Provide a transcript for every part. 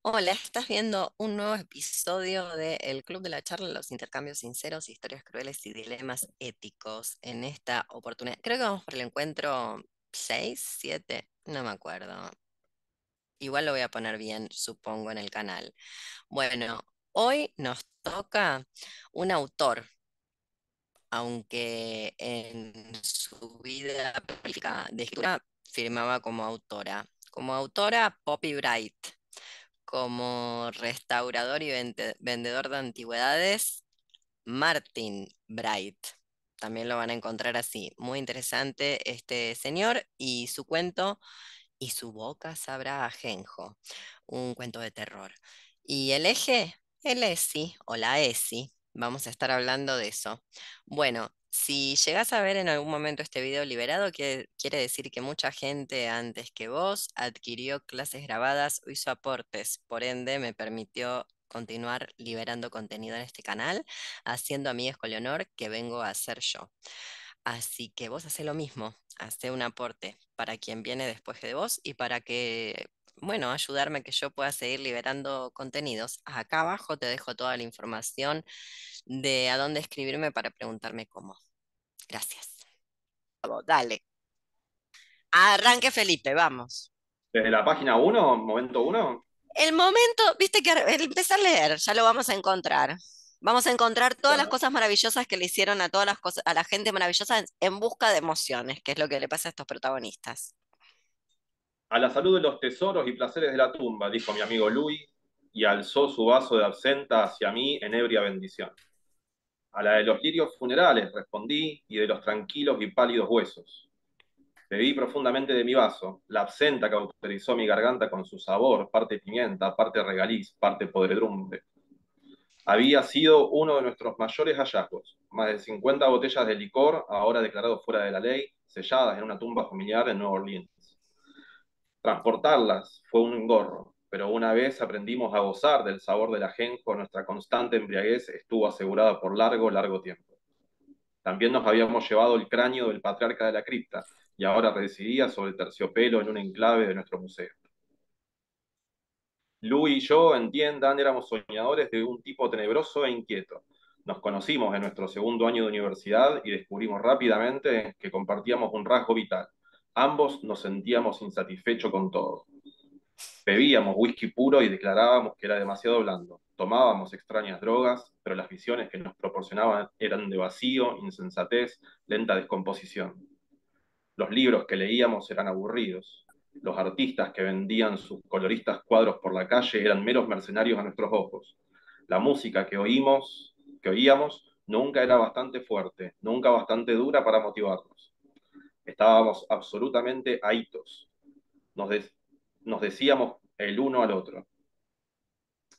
Hola, estás viendo un nuevo episodio de El Club de la Charla, los intercambios sinceros, historias crueles y dilemas éticos. En esta oportunidad, creo que vamos por el encuentro 6, 7, no me acuerdo. Igual lo voy a poner bien, supongo, en el canal. Bueno, hoy nos toca un autor, aunque en su vida política de escritura firmaba como autora. Como autora, Poppy Bright. Como restaurador y vendedor de antigüedades, Martin Bright. También lo van a encontrar así. Muy interesante este señor y su cuento Y su boca sabrá a ajenjo. Un cuento de terror. Y el eje, el ESI o la ESI. Vamos a estar hablando de eso. Bueno, si llegás a ver en algún momento este video liberado, quiere decir que mucha gente antes que vos adquirió clases grabadas o hizo aportes. Por ende, me permitió continuar liberando contenido en este canal, haciendo amigues con Leonor que vengo a hacer yo. Así que vos hacés lo mismo, hacé un aporte para quien viene después de vos y para que, bueno, ayudarme a que yo pueda seguir liberando contenidos. Acá abajo te dejo toda la información de a dónde escribirme para preguntarme cómo. Gracias. Vamos, dale. Arranque Felipe, vamos. Desde la página uno, momento uno. El momento, viste que empezar a leer, ya lo vamos a encontrar. Vamos a encontrar todas las Bueno, cosas maravillosas que le hicieron a todas las cosas, a la gente maravillosa en busca de emociones, que es lo que le pasa a estos protagonistas. a la salud de los tesoros y placeres de la tumba, dijo mi amigo Louis, y alzó su vaso de absenta hacia mí en ebria bendición. A la de los lirios funerales, respondí, y de los tranquilos y pálidos huesos. Bebí profundamente de mi vaso. La absenta cauterizó mi garganta con su sabor, parte pimienta, parte regaliz, parte podredumbre. Había sido uno de nuestros mayores hallazgos. Más de 50 botellas de licor, ahora declarado fuera de la ley, selladas en una tumba familiar en Nueva Orleans. Transportarlas fue un engorro, pero una vez aprendimos a gozar del sabor del ajenjo, nuestra constante embriaguez estuvo asegurada por largo, largo tiempo. También nos habíamos llevado el cráneo del patriarca de la cripta, y ahora residía sobre el terciopelo en un enclave de nuestro museo. Lu y yo, entiendan, éramos soñadores de un tipo tenebroso e inquieto. Nos conocimos en nuestro segundo año de universidad y descubrimos rápidamente que compartíamos un rasgo vital. Ambos nos sentíamos insatisfechos con todo. Bebíamos whisky puro y declarábamos que era demasiado blando. Tomábamos extrañas drogas, pero las visiones que nos proporcionaban eran de vacío, insensatez, lenta descomposición. Los libros que leíamos eran aburridos. Los artistas que vendían sus coloristas cuadros por la calle eran meros mercenarios a nuestros ojos. La música que oíamos, nunca era bastante fuerte, nunca bastante dura para motivarnos. Estábamos absolutamente ahitos. Nos, de- nos decíamos el uno al otro,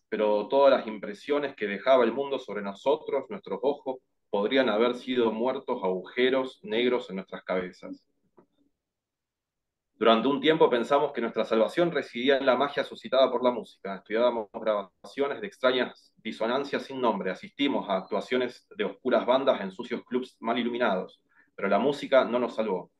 pero todas las impresiones que dejaba el mundo sobre nosotros, nuestros ojos, podrían haber sido muertos agujeros negros en nuestras cabezas. Durante un tiempo pensamos que nuestra salvación residía en la magia suscitada por la música. Estudiábamos grabaciones de extrañas disonancias sin nombre, asistimos a actuaciones de oscuras bandas en sucios clubs mal iluminados, pero la música no nos salvó.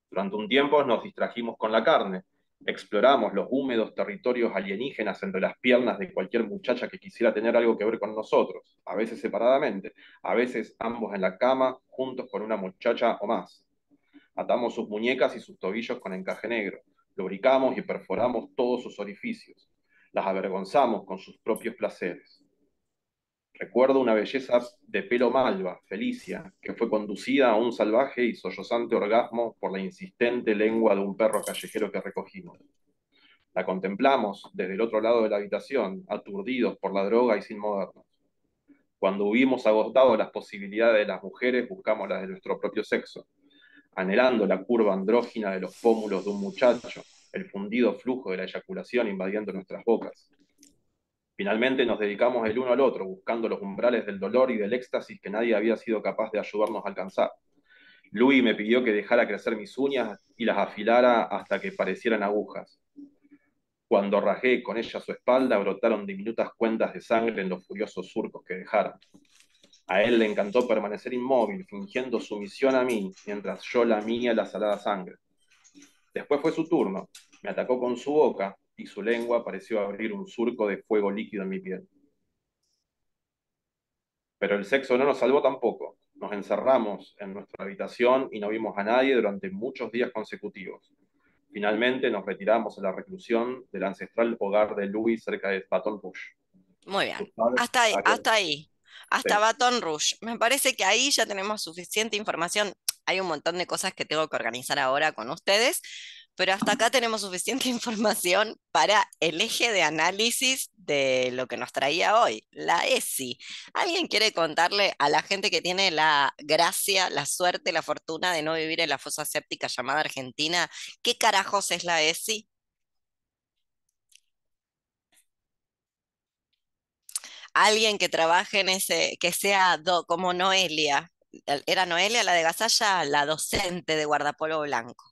Durante un tiempo nos distrajimos con la carne, exploramos los húmedos territorios alienígenas entre las piernas de cualquier muchacha que quisiera tener algo que ver con nosotros, a veces separadamente, a veces ambos en la cama, juntos con una muchacha o más. Atamos sus muñecas y sus tobillos con encaje negro, lubricamos y perforamos todos sus orificios, las avergonzamos con sus propios placeres. Recuerdo una belleza de pelo malva, Felicia, que fue conducida a un salvaje y sollozante orgasmo por la insistente lengua de un perro callejero que recogimos. La contemplamos desde el otro lado de la habitación, aturdidos por la droga y sin movernos. Cuando hubimos agotado las posibilidades de las mujeres, buscamos las de nuestro propio sexo, anhelando la curva andrógina de los pómulos de un muchacho, el fundido flujo de la eyaculación invadiendo nuestras bocas. Finalmente nos dedicamos el uno al otro, buscando los umbrales del dolor y del éxtasis que nadie había sido capaz de ayudarnos a alcanzar. Louis me pidió que dejara crecer mis uñas y las afilara hasta que parecieran agujas. Cuando rajé con ella su espalda, brotaron diminutas cuentas de sangre en los furiosos surcos que dejaron. A él le encantó permanecer inmóvil, fingiendo sumisión a mí, mientras yo lamía la salada sangre. Después fue su turno. Me atacó con su boca, y su lengua pareció abrir un surco de fuego líquido en mi piel. Pero el sexo no nos salvó tampoco. Nos encerramos en nuestra habitación y no vimos a nadie durante muchos días consecutivos. Finalmente nos retiramos a la reclusión del ancestral hogar de Louis cerca de Baton Rouge. Muy Sus bien. padres Hasta ahí, habían... hasta ahí. Hasta Sí. Baton Rouge. Me parece que ahí ya tenemos suficiente información. Hay un montón de cosas que tengo que organizar ahora con ustedes, pero hasta acá tenemos suficiente información para el eje de análisis de lo que nos traía hoy, la ESI. ¿Alguien quiere contarle a la gente que tiene la gracia, la suerte, la fortuna de no vivir en la fosa séptica llamada Argentina, qué carajos es la ESI? Alguien que trabaje en ese, que sea como Noelia. Era Noelia la de Gasalla, la docente de guardapolvo blanco.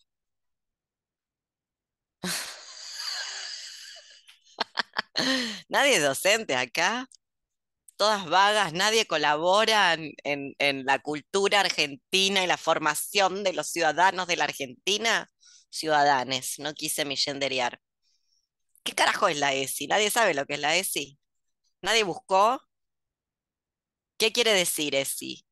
Nadie es docente acá, todas vagas, nadie colabora en la cultura argentina y la formación de los ciudadanos de la Argentina. Ciudadanes, no quise millenderear. ¿Qué carajo es la ESI? Nadie sabe lo que es la ESI. Nadie buscó. ¿Qué quiere decir ESI?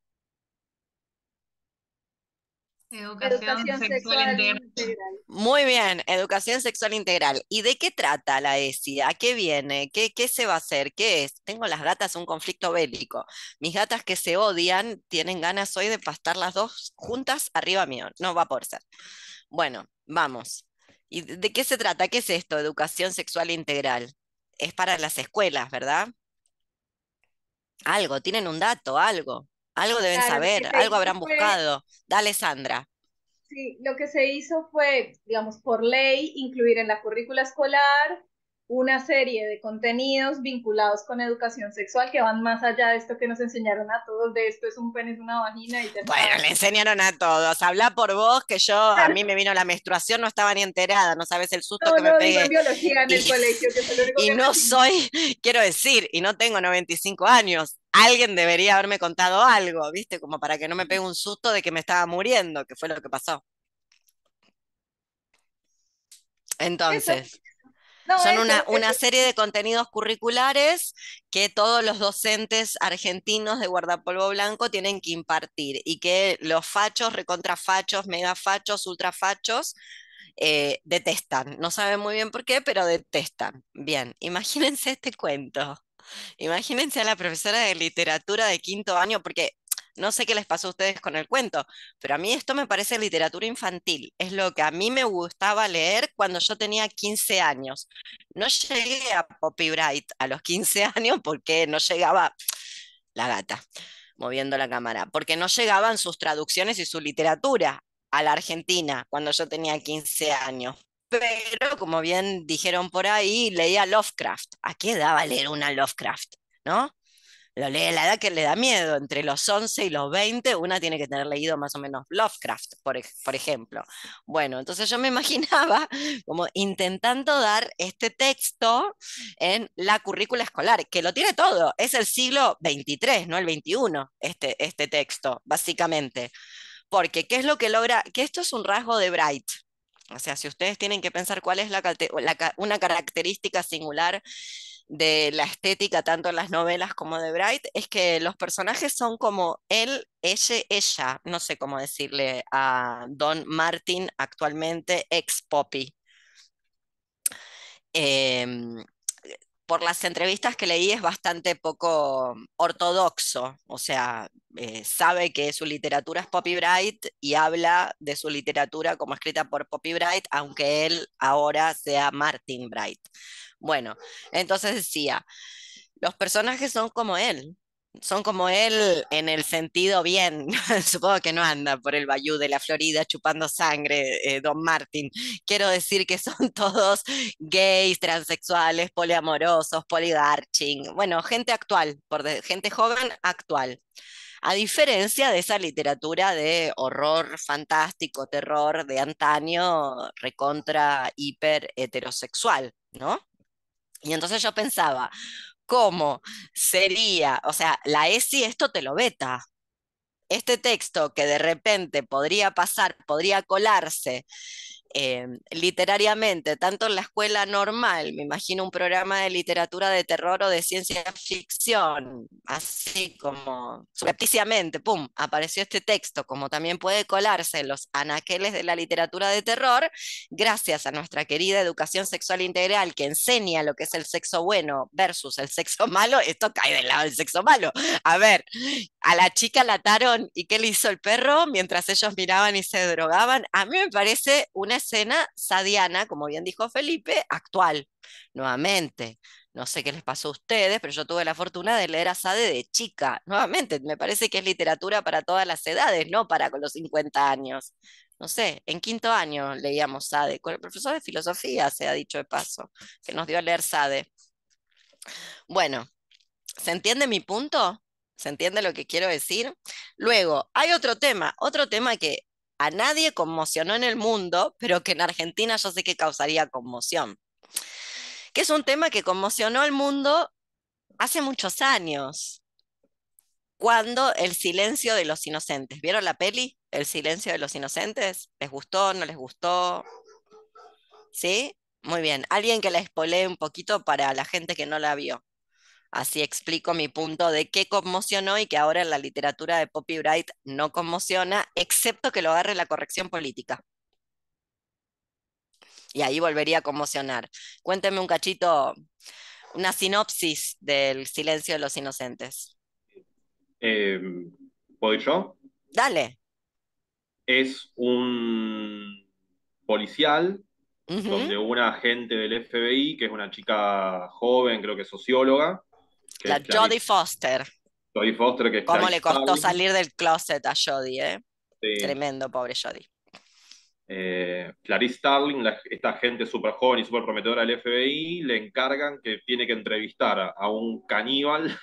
Educación Educación sexual sexual integral. integral. Muy bien, educación sexual integral. ¿Y de qué trata la ESI? ¿A qué viene? ¿Qué se va a hacer? ¿Qué es? Tengo las gatas un conflicto bélico. Mis gatas que se odian tienen ganas hoy de pastar las dos juntas arriba mío. No va a poder ser. Bueno, vamos. ¿Y de qué se trata? ¿Qué es esto? Educación sexual integral. Es para las escuelas, ¿verdad? Algo, tienen un dato, algo. Algo deben Claro, lo que saber, se algo hizo habrán fue, buscado. Dale, Sandra. sí, lo que se hizo fue, digamos, por ley, incluir en la currícula escolar una serie de contenidos vinculados con educación sexual que van más allá de esto que nos enseñaron a todos, de esto es un pene, es una vagina y ya Bueno, está. le enseñaron a todos. Habla por vos, que yo, a mí me vino la menstruación, no estaba ni enterada, no sabes el susto No, que me no, digo en pegué. biología en Y, el colegio, que fue lo único y que no recibí. soy, quiero decir, y no tengo 95 años. Alguien debería haberme contado algo, ¿viste? Como para que no me pegue un susto de que me estaba muriendo, que fue lo que pasó. Eso, Entonces, no, son eso. una serie de contenidos curriculares que todos los docentes argentinos de guardapolvo blanco tienen que impartir y que los fachos, recontrafachos, megafachos, ultrafachos detestan. No saben muy bien por qué, pero detestan. Bien, imagínense este cuento. Imagínense a la profesora de literatura de quinto año, porque no sé qué les pasó a ustedes con el cuento, pero a mí esto me parece literatura infantil. Es lo que a mí me gustaba leer cuando yo tenía 15 años. No llegué a Poppy Bright a los 15 años porque no llegaba la gata moviendo la cámara, porque no llegaban sus traducciones y su literatura a la Argentina cuando yo tenía 15 años. Pero como bien dijeron por ahí, leía Lovecraft. ¿A qué edad va a leer una Lovecraft? ¿No? Lo lee a la edad que le da miedo, entre los 11 y los 20, una tiene que tener leído más o menos Lovecraft, por ejemplo. Bueno, entonces yo me imaginaba como intentando dar este texto en la currícula escolar, que lo tiene todo, es el siglo XXIII, no el XXI, este texto, básicamente. Porque, ¿qué es lo que logra? Que esto es un rasgo de Bright. O sea, si ustedes tienen que pensar cuál es una característica singular de la estética, tanto en las novelas como de Bright, es que los personajes son como él, ella, no sé cómo decirle a Don Martin actualmente, ex Poppy. Em, por las entrevistas que leí es bastante poco ortodoxo, o sea, sabe que su literatura es Poppy Bright y habla de su literatura como escrita por Poppy Bright, aunque él ahora sea Martin Bright. Bueno, entonces decía, los personajes son como él en el sentido bien, supongo que no anda por el bayou de la Florida chupando sangre, Don Martin. Quiero decir que son todos gays, transexuales, poliamorosos, poligarching, bueno, gente actual, gente joven actual. A diferencia de esa literatura de horror fantástico, terror de antaño, recontra, hiper heterosexual, ¿no? Y entonces yo pensaba, ¿cómo sería? O sea, la ESI esto te lo veta. Este texto que de repente podría pasar, podría colarse literariamente, tanto en la escuela normal, me imagino un programa de literatura de terror o de ciencia ficción, así como subrepticiamente, ¡pum!, apareció este texto, como también puede colarse en los anaqueles de la literatura de terror, gracias a nuestra querida educación sexual integral que enseña lo que es el sexo bueno versus el sexo malo, esto cae del lado del sexo malo. A ver, a la chica la ataron y ¿qué le hizo el perro mientras ellos miraban y se drogaban? A mí me parece una escena sadiana, como bien dijo Felipe, actual. Nuevamente, no sé qué les pasó a ustedes, pero yo tuve la fortuna de leer a Sade de chica. Nuevamente, me parece que es literatura para todas las edades, no para con los 50 años. No sé, en quinto año leíamos Sade, con el profesor de filosofía, se ha dicho de paso, que nos dio a leer Sade. Bueno, ¿se entiende mi punto? ¿Se entiende lo que quiero decir? Luego, hay otro tema que a nadie conmocionó en el mundo, pero que en Argentina yo sé que causaría conmoción, que es un tema que conmocionó al mundo hace muchos años, cuando El silencio de los inocentes. ¿Vieron la peli? El silencio de los inocentes. ¿Les gustó? ¿No les gustó? ¿Sí? Muy bien. Alguien que la spoilee un poquito para la gente que no la vio. Así explico mi punto de qué conmocionó y que ahora en la literatura de Poppy Bright no conmociona, excepto que lo agarre la corrección política. Y ahí volvería a conmocionar. Cuénteme un cachito, una sinopsis del Silencio de los Inocentes. Eh, ¿Puedo ir yo? Dale. Es un policial Ujú. donde una agente del FBI, que es una chica joven, creo que socióloga, que La es Jodie Foster. Jodie Foster, que es ¿Cómo le Clarice costó Starling. salir del closet a Jodie, eh? Sí. Tremendo, pobre Jodie. Clarice Starling, esta gente súper joven y súper prometedora del FBI, le encargan que tiene que entrevistar a un caníbal,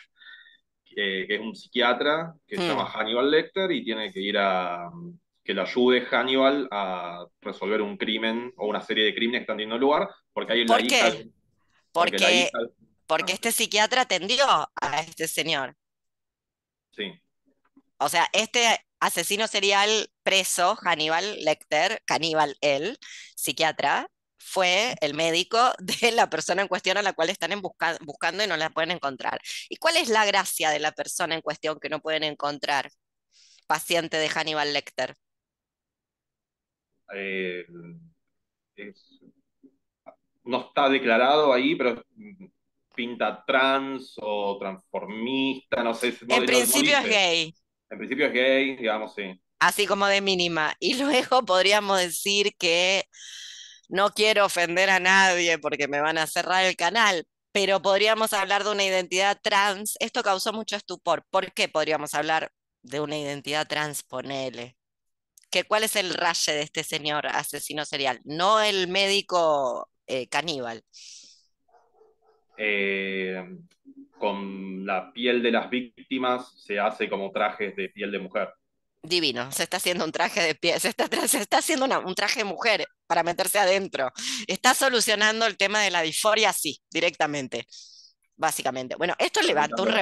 que es un psiquiatra, que se llama Hmm. Hannibal Lecter, y tiene que ir a que le ayude Hannibal a resolver un crimen o una serie de crímenes que están teniendo lugar, porque hay la ¿Por hija, qué? porque la Porque, hija, porque ah, este psiquiatra atendió a este señor. sí, O sea, este asesino serial preso, Hannibal Lecter, caníbal él, psiquiatra, fue el médico de la persona en cuestión a la cual están buscando y no la pueden encontrar. ¿Y cuál es la gracia de la persona en cuestión que no pueden encontrar? Paciente de Hannibal Lecter. eh, es- no está declarado ahí, pero pinta trans o transformista, no sé, En no principio es dice. gay, En principio es gay, digamos, sí. así como de mínima. Y luego podríamos decir que no quiero ofender a nadie porque me van a cerrar el canal, pero podríamos hablar de una identidad trans. Esto causó mucho estupor. ¿Por qué podríamos hablar de una identidad trans? Ponele. ¿Cuál es el raye de este señor asesino serial? No el médico caníbal. Eh, con la piel de las víctimas se hace como trajes de piel de mujer. Divino, se está haciendo un traje de pie, se está haciendo un traje de mujer para meterse adentro. Está solucionando el tema de la disforia, sí, directamente, básicamente. Bueno, esto levantó un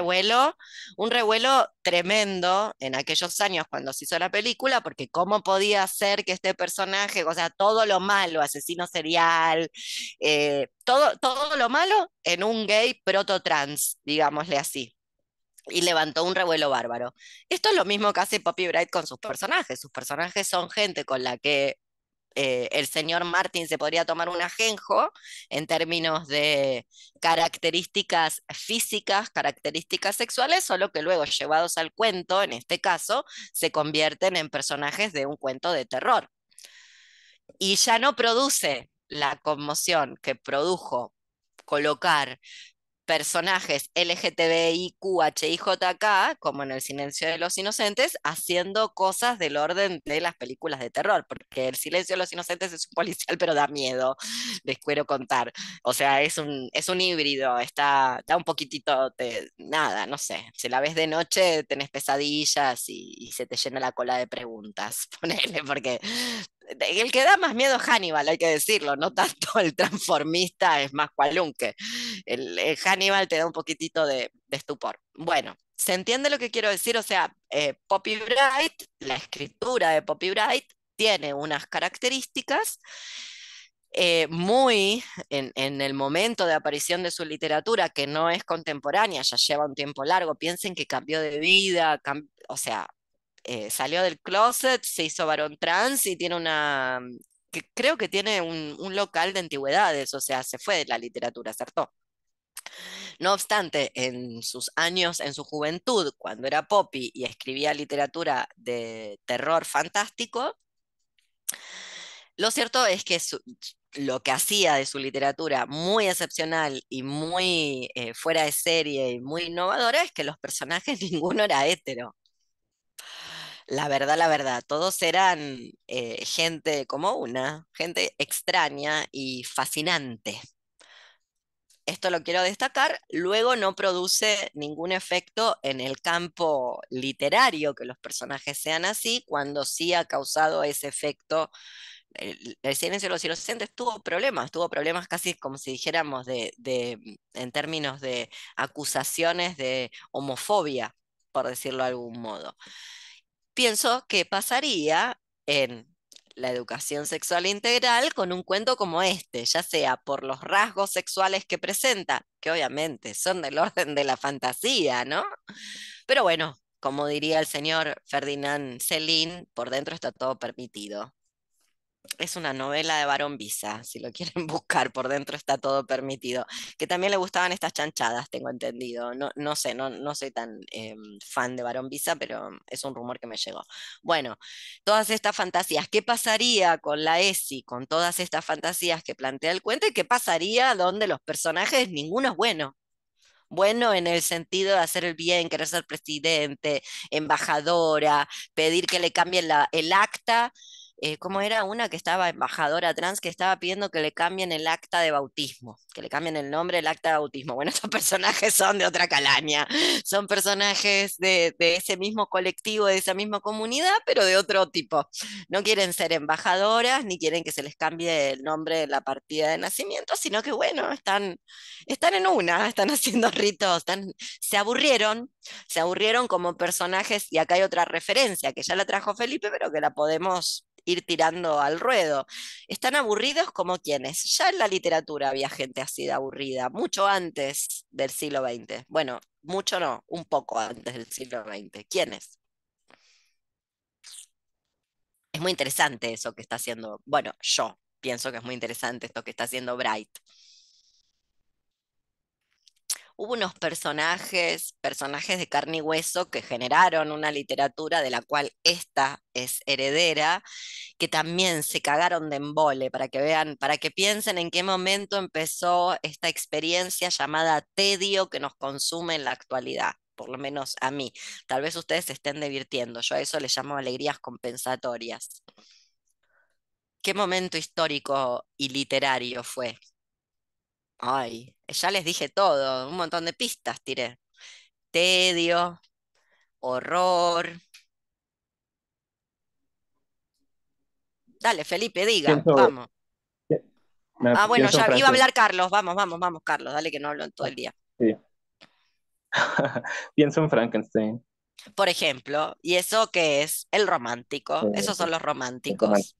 revuelo tremendo en aquellos años cuando se hizo la película, porque cómo podía ser que este personaje, o sea, todo lo malo, asesino serial, todo lo malo en un gay proto-trans, digámosle así, y levantó un revuelo bárbaro. Esto es lo mismo que hace Poppy Bright con sus personajes. Sus personajes son gente con la que el señor Martin se podría tomar un ajenjo en términos de características físicas, características sexuales, solo que luego llevados al cuento, en este caso, se convierten en personajes de un cuento de terror. Y ya no produce la conmoción que produjo colocar personajes LGTBIQHIJK, como en El Silencio de los Inocentes, haciendo cosas del orden de las películas de terror, porque El Silencio de los Inocentes es un policial, pero da miedo, les quiero contar. O sea, es un híbrido, está un poquitito, nada, no sé, si la ves de noche tenés pesadillas y se te llena la cola de preguntas, ponele, porque el que da más miedo es Hannibal, hay que decirlo, no tanto el transformista, es más cualunque. El Hannibal te da un poquitito de estupor. Bueno, ¿se entiende lo que quiero decir? O sea, Poppy Bright, la escritura de Poppy Bright, tiene unas características muy en el momento de aparición de su literatura, que no es contemporánea, ya lleva un tiempo largo. Piensen que cambió de vida, o sea, salió del closet, se hizo varón trans y tiene que creo que tiene un local de antigüedades, o sea, se fue de la literatura, acertó. No obstante, en sus años, en su juventud, cuando era Poppy y escribía literatura de terror fantástico, lo cierto es que lo que hacía de su literatura muy excepcional y muy fuera de serie y muy innovadora es que los personajes ninguno era hétero. La verdad, todos eran gente como una, gente extraña y fascinante. Esto lo quiero destacar, luego no produce ningún efecto en el campo literario que los personajes sean así, cuando sí ha causado ese efecto. El silencio de los inocentes tuvo problemas casi como si dijéramos en términos de acusaciones de homofobia, por decirlo de algún modo. Pienso que pasaría en la educación sexual integral con un cuento como este, ya sea por los rasgos sexuales que presenta, que obviamente son del orden de la fantasía, ¿no? Pero bueno, como diría el señor Ferdinand Céline, por dentro está todo permitido. Es una novela de Barón Visa, si lo quieren buscar, por dentro está todo permitido. Que también le gustaban estas chanchadas, tengo entendido. No, no sé, no soy tan fan de Barón Visa, pero es un rumor que me llegó. Bueno, todas estas fantasías, ¿qué pasaría con la ESI, con todas estas fantasías que plantea el cuento? ¿Y qué pasaría donde los personajes, ninguno es bueno? Bueno en el sentido de hacer el bien, querer ser presidente, embajadora, pedir que le cambien el acta. ¿Cómo era una que estaba embajadora trans que estaba pidiendo que le cambien el acta de bautismo, que le cambien el nombre del acta de bautismo? Bueno, estos personajes son de otra calaña, son personajes de ese mismo colectivo, de esa misma comunidad, pero de otro tipo. No quieren ser embajadoras, ni quieren que se les cambie el nombre de la partida de nacimiento, sino que bueno, están en una, están haciendo ritos, se aburrieron como personajes, y acá hay otra referencia que ya la trajo Felipe, pero que la podemos ir tirando al ruedo. Están aburridos como quienes. Ya en la literatura había gente así de aburrida, mucho antes del siglo XX. Bueno, mucho no, un poco antes del siglo XX. ¿Quiénes? Es muy interesante eso que está haciendo, bueno, yo pienso que es muy interesante esto que está haciendo Bright. Hubo unos personajes de carne y hueso que generaron una literatura de la cual esta es heredera, que también se cagaron de embole, para que vean, para que piensen en qué momento empezó esta experiencia llamada tedio que nos consume en la actualidad. Por lo menos a mí. Tal vez ustedes se estén divirtiendo. Yo a eso le llamo alegrías compensatorias. ¿Qué momento histórico y literario fue? Ay, ya les dije todo, un montón de pistas tiré. Tedio, horror. Dale, Felipe, diga, Pienso, vamos. me Ah, bueno, pienso en ya iba a Frankenstein. hablar Carlos, vamos, Carlos, dale que no hablo en todo el día. Sí. Pienso en Frankenstein. Por ejemplo, ¿y eso qué es? El romántico, esos son los Es románticos. romántico,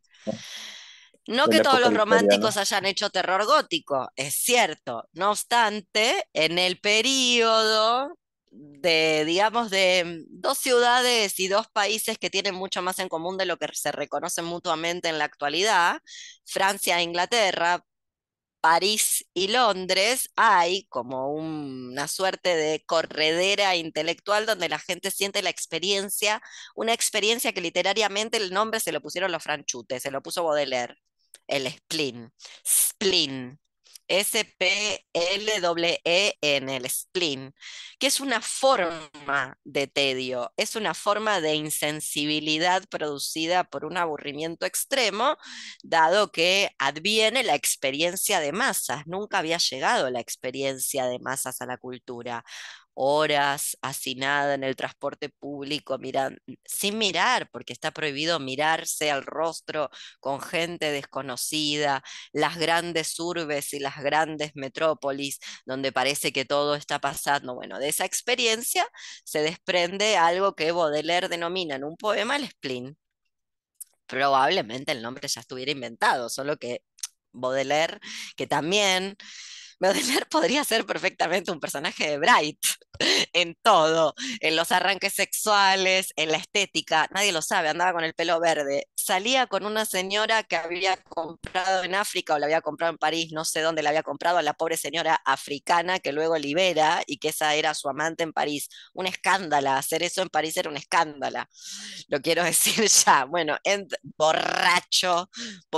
No de que la todos época los victoriana. románticos hayan hecho terror gótico, es cierto. No obstante, en el periodo de, digamos, de dos ciudades y dos países que tienen mucho más en común de lo que se reconocen mutuamente en la actualidad, Francia e Inglaterra, París y Londres, hay como una suerte de corredera intelectual donde la gente siente la experiencia, una experiencia que literariamente el nombre se lo pusieron los franchutes, se lo puso Baudelaire, el spleen, S-P-L-E-N, el spleen, que es una forma de tedio, es una forma de insensibilidad producida por un aburrimiento extremo, dado que adviene la experiencia de masas. Nunca había llegado la experiencia de masas a la cultura. Horas hacinada en el transporte público, sin mirar, porque está prohibido mirarse al rostro con gente desconocida, las grandes urbes y las grandes metrópolis, donde parece que todo está pasando. Bueno, de esa experiencia se desprende algo que Baudelaire denomina en un poema el spleen. probablemente el nombre ya estuviera inventado, solo que Baudelaire, que también, Baudelaire podría ser perfectamente un personaje de Bright en todo, en los arranques sexuales, en la estética, nadie lo sabe, andaba con el pelo verde, salía con una señora que había comprado en África o la había comprado en París, no sé dónde la había comprado, a la pobre señora africana que luego libera y que esa era su amante en París. Un escándalo, hacer eso en París era un escándalo, lo quiero decir ya. Bueno, borracho,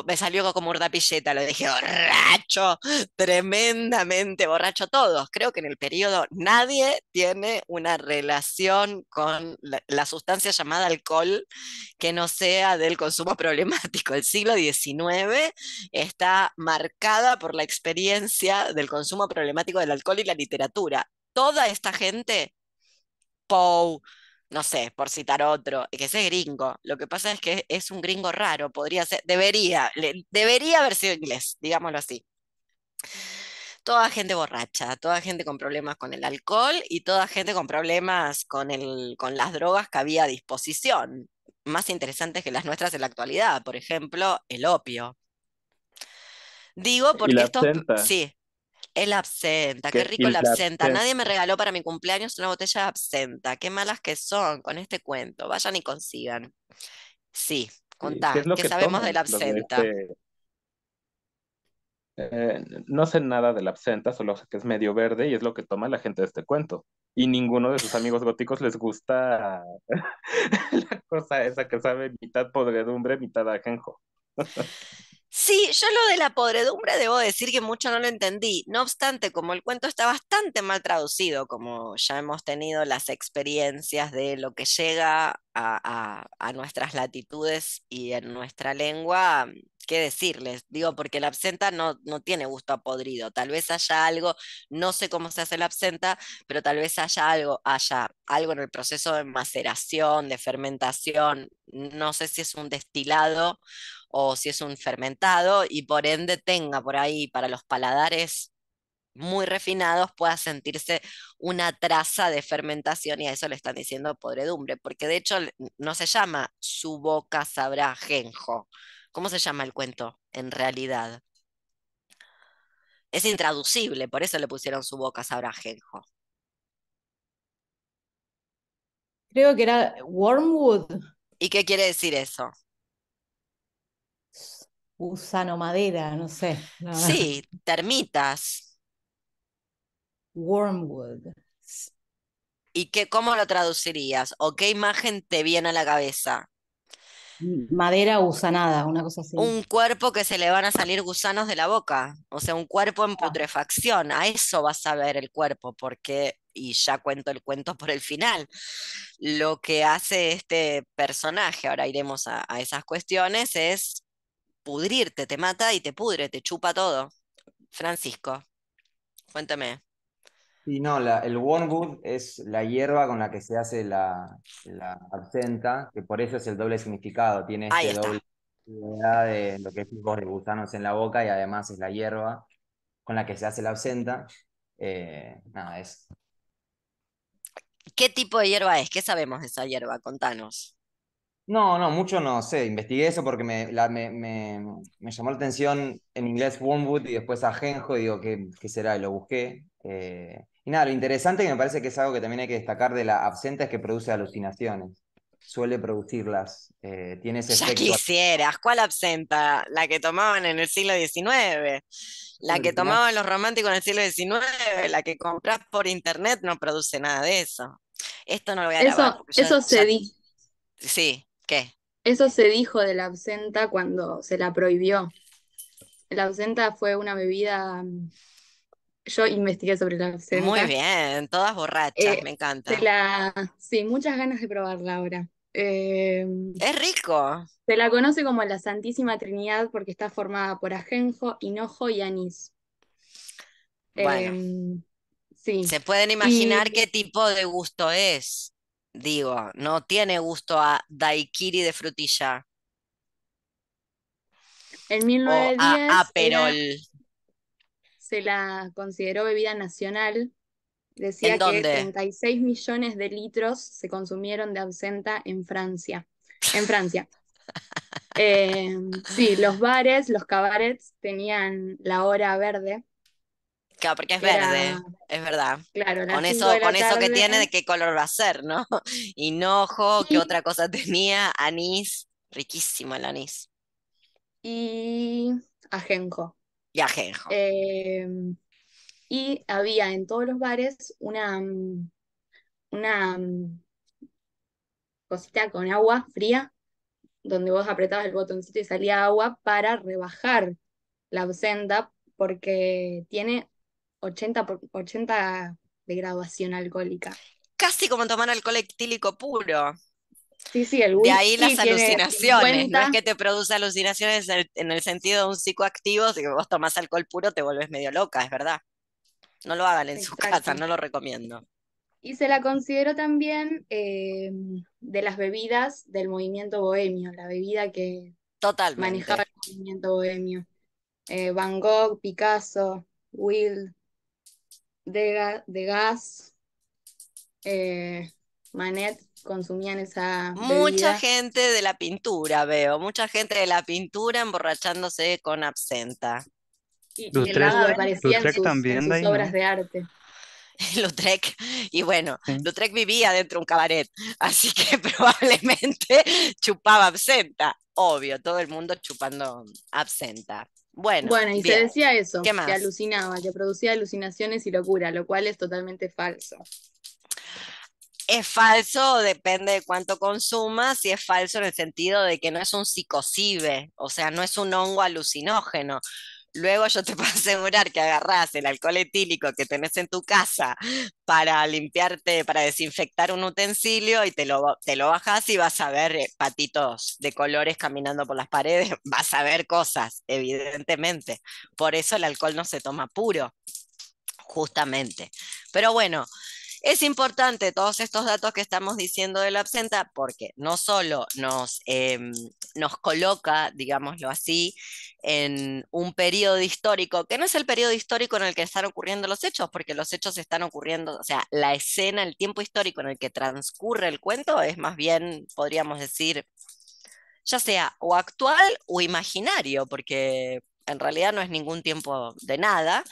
me salió como urdapilleta, lo dije borracho, tremendamente borracho todos. Creo que en el periodo nadie tiene una relación con la sustancia llamada alcohol que no sea del consumo problemático. El siglo XIX está marcada por la experiencia del consumo problemático del alcohol y la literatura. Toda esta gente, Poe, no sé, por citar otro, que ese gringo. Lo que pasa es que es un gringo raro, podría ser, debería haber sido inglés, digámoslo así. Toda gente borracha, toda gente con problemas con el alcohol y toda gente con problemas con las drogas que había a disposición, más interesantes que las nuestras en la actualidad, por ejemplo, el opio. Digo Y porque la estos, absenta, sí, el absenta, qué que, rico y el la absenta. Nadie me absenta. regaló para mi cumpleaños una botella de absenta. Qué malas que son con este cuento. Vayan y consigan. Sí, ¿Qué contá, es lo ¿qué que sabemos del toman los de absenta? este? No sé nada de la absenta, solo sé que es medio verde y es lo que toma la gente de este cuento. Y ninguno de sus amigos góticos les gusta la cosa esa que sabe mitad podredumbre, mitad ajenjo. Sí, yo lo de la podredumbre debo decir que mucho no lo entendí. No obstante, como el cuento está bastante mal traducido, como ya hemos tenido las experiencias de lo que llega a nuestras latitudes y en nuestra lengua, ¿qué decirles? Digo, porque la absenta no tiene gusto a podrido. Tal vez haya algo, no sé cómo se hace la absenta, pero tal vez haya algo en el proceso de maceración, de fermentación. No sé si es un destilado o si es un fermentado y por ende tenga por ahí para los paladares muy refinados pueda sentirse una traza de fermentación y a eso le están diciendo podredumbre, porque de hecho no se llama su boca sabrá ajenjo. ¿Cómo se llama el cuento en realidad? Es intraducible, por eso le pusieron su boca sabrá ajenjo. Creo que era Wormwood, ¿Y qué quiere decir eso? gusano madera, no sé. No. Sí, termitas. Wormwood. ¿Y cómo lo traducirías? ¿O qué imagen te viene a la cabeza? Madera gusanada, una cosa así. Un cuerpo que se le van a salir gusanos de la boca, o sea, un cuerpo en Ah, putrefacción, a eso vas a ver el cuerpo, porque, y ya cuento el cuento por el final, lo que hace este personaje, ahora iremos a esas cuestiones, es pudrirte, te mata y te pudre, te chupa todo. Francisco, cuéntame. Sí, no, el wormwood es la hierba con la que se hace la absenta, que por eso es el doble significado, tiene Ahí este doble está. idea de lo que es tipo de gusanos en la boca y además es la hierba con la que se hace la absenta. Nada, es. ¿Qué tipo de hierba es? ¿Qué sabemos de esa hierba? Contanos. No, no, mucho no sé, investigué eso porque me llamó la atención en inglés wormwood y después ajenjo y digo, ¿qué será? Y lo busqué. Y nada, lo interesante que me parece que es algo que también hay que destacar de la absenta es que produce alucinaciones, suele producirlas, tiene ese Ya efecto quisieras, ¿cuál absenta? La que tomaban en el siglo XIX, la que alucinante. tomaban los románticos en el siglo XIX, la que compras por internet no produce nada de eso. Esto no lo voy a grabar Eso, porque sí, ¿qué? eso se dijo de la absenta cuando se la prohibió. La absenta fue una bebida, yo investigué sobre la Muy absenta. bien, todas borrachas, Eh, me encanta. sí, muchas ganas de probarla ahora. Es rico. Se la conoce como la Santísima Trinidad porque está formada por ajenjo, hinojo y anís. Bueno, Sí. se pueden imaginar Y qué tipo de gusto es. Digo, no tiene gusto a daiquiri de frutilla en o a 1910 aperol. se la consideró bebida nacional. ¿En Decía que dónde? 36 millones de litros se consumieron de absenta en Francia. En Francia. Sí, los bares, los cabarets tenían la hora verde, Claro, porque es que era, verde, es verdad. claro, a las 5 de Con la eso que tarde tiene, de qué color va a ser, ¿no? Hinojo, ¿qué y, otra cosa tenía? Anís, riquísimo el anís. y ajenjo. Y ajenjo. Eh, y había en todos los bares una cosita con agua fría, donde vos apretabas el botoncito y salía agua para rebajar la absenta, porque tiene 80 de graduación alcohólica. Casi como tomar alcohol etílico puro. Sí, sí, el De ahí las whisky tiene alucinaciones. No es 50. que te produce alucinaciones en el sentido de un psicoactivo, si vos tomás alcohol puro te vuelves medio loca, es verdad. No lo hagan en su casa, Exacto. no lo recomiendo. Y se la consideró también de las bebidas del movimiento bohemio, la bebida que manejaba Totalmente. el movimiento bohemio. Van Gogh, Picasso, Will, Degas, Manet consumían esa Mucha bebida. gente de la pintura, veo, mucha gente de la pintura emborrachándose con absenta. Y el agua Lautrec, aparecía Lautrec en también de sus ahí, obras ¿no? de arte. Lautrec, y bueno, Sí. Lautrec vivía dentro de un cabaret, así que probablemente chupaba absenta, obvio, todo el mundo chupando absenta. Bueno, Bueno, y se bien, decía eso, ¿qué que más? alucinaba, que producía alucinaciones y locura, lo cual es totalmente falso. Es falso, depende de cuánto consumas, y es falso en el sentido de que no es un psicocibe, o sea, no es un hongo alucinógeno. Luego yo te puedo asegurar que agarrás el alcohol etílico que tenés en tu casa para limpiarte, para desinfectar un utensilio y te lo bajás y vas a ver patitos de colores caminando por las paredes, vas a ver cosas, evidentemente. Por eso el alcohol no se toma puro, justamente. Pero bueno, es importante todos estos datos que estamos diciendo de la absenta porque no solo nos coloca, digámoslo así, en un periodo histórico, que no es el periodo histórico en el que están ocurriendo los hechos, porque los hechos están ocurriendo, o sea, la escena, el tiempo histórico en el que transcurre el cuento es más bien, podríamos decir, ya sea o actual o imaginario, porque en realidad no es ningún tiempo de nada,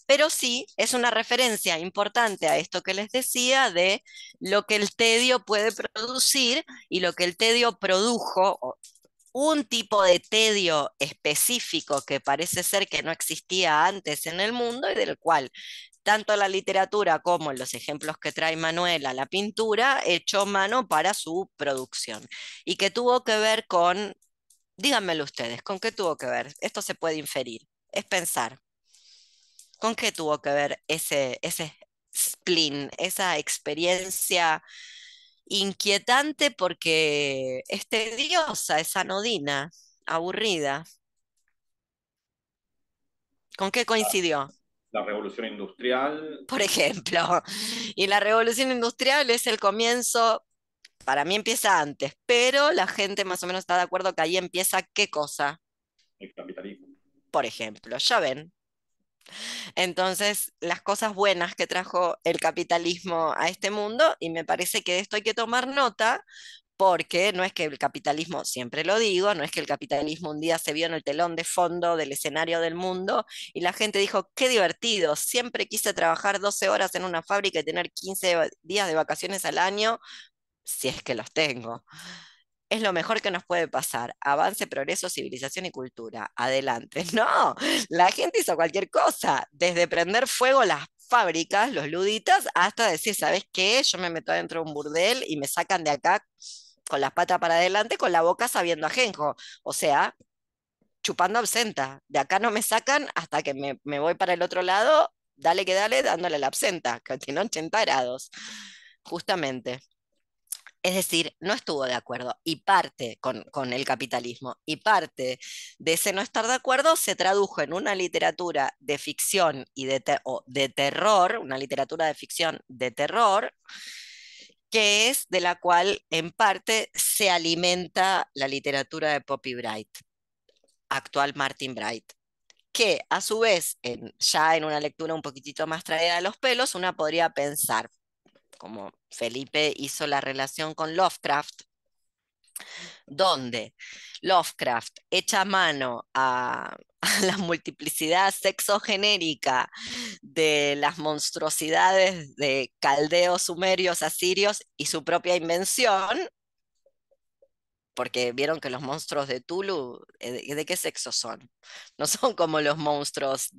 pero sí es una referencia importante a esto que les decía de lo que el tedio puede producir y lo que el tedio produjo, un tipo de tedio específico que parece ser que no existía antes en el mundo y del cual tanto la literatura como los ejemplos que trae Manuela, la pintura, echó mano para su producción y que tuvo que ver con, díganmelo ustedes, ¿con qué tuvo que ver? Esto se puede inferir, es pensar. ¿Con qué tuvo que ver ese spleen, esa experiencia inquietante porque es tediosa, es anodina, aburrida? ¿Con qué coincidió? La revolución industrial, Por ejemplo, y la revolución industrial es el comienzo, para mí empieza antes, pero la gente más o menos está de acuerdo que ahí empieza qué cosa, el capitalismo. por ejemplo, ya ven. Entonces, las cosas buenas que trajo el capitalismo a este mundo, y me parece que de esto hay que tomar nota, porque no es que el capitalismo, siempre lo digo, no es que el capitalismo un día se vio en el telón de fondo del escenario del mundo y la gente dijo, qué divertido, siempre quise trabajar 12 horas en una fábrica y tener 15 días de vacaciones al año, si es que los tengo. Es lo mejor que nos puede pasar. Avance, progreso, civilización y cultura. Adelante. No, la gente hizo cualquier cosa, desde prender fuego las fábricas, los luditas, hasta decir, ¿sabes qué? Yo me meto adentro de un burdel y me sacan de acá con las patas para adelante, con la boca sabiendo ajenjo. O sea, chupando absenta. De acá no me sacan hasta que me voy para el otro lado, dale que dale, dándole la absenta, que tiene 80 grados. Justamente. Es decir, no estuvo de acuerdo y parte con el capitalismo y parte de ese no estar de acuerdo se tradujo en una literatura de ficción y o de terror, una literatura de ficción de terror, que es de la cual en parte se alimenta la literatura de Poppy Bright, actual Martin Bright, que a su vez, ya en una lectura un poquitito más traída de los pelos, una podría pensar, como Felipe hizo la relación con Lovecraft, donde Lovecraft echa mano a la multiplicidad sexogenérica de las monstruosidades de caldeos, sumerios, asirios y su propia invención, porque vieron que los monstruos de Tulu, ¿de qué sexo son? No son como los monstruos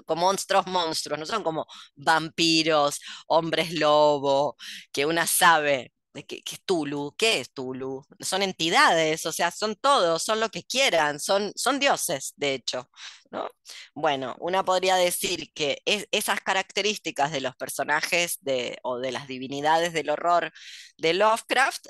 como monstruos, no son como vampiros, hombres lobo, que una sabe de qué es Tulu, ¿qué es Tulu? Son entidades, o sea, son todos, son lo que quieran, son dioses, de hecho, ¿no? Bueno, una podría decir que esas características de los personajes o de las divinidades del horror de Lovecraft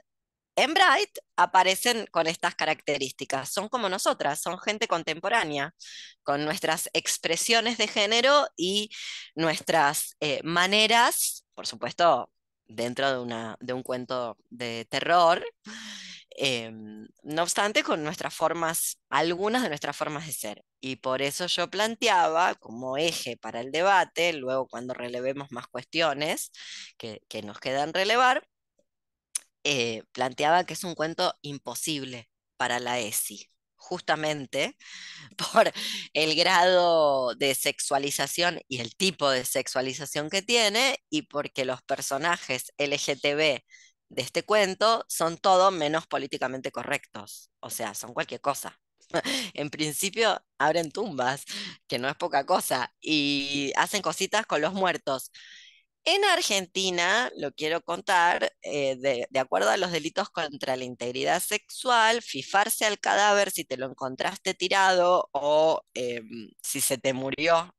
en Bright aparecen con estas características. Son como nosotras, son gente contemporánea, con nuestras expresiones de género y nuestras maneras, por supuesto, dentro de un cuento de terror. No obstante, con nuestras formas, algunas de nuestras formas de ser. Y por eso yo planteaba como eje para el debate, luego cuando relevemos más cuestiones que nos quedan relevar, planteaba que es un cuento imposible para la ESI, justamente por el grado de sexualización y el tipo de sexualización que tiene, y porque los personajes LGTB de este cuento son todo menos políticamente correctos, o sea, son cualquier cosa. En principio abren tumbas, que no es poca cosa, y hacen cositas con los muertos. En Argentina, lo quiero contar, de acuerdo a los delitos contra la integridad sexual, fijarse al cadáver si te lo encontraste tirado o si se te murió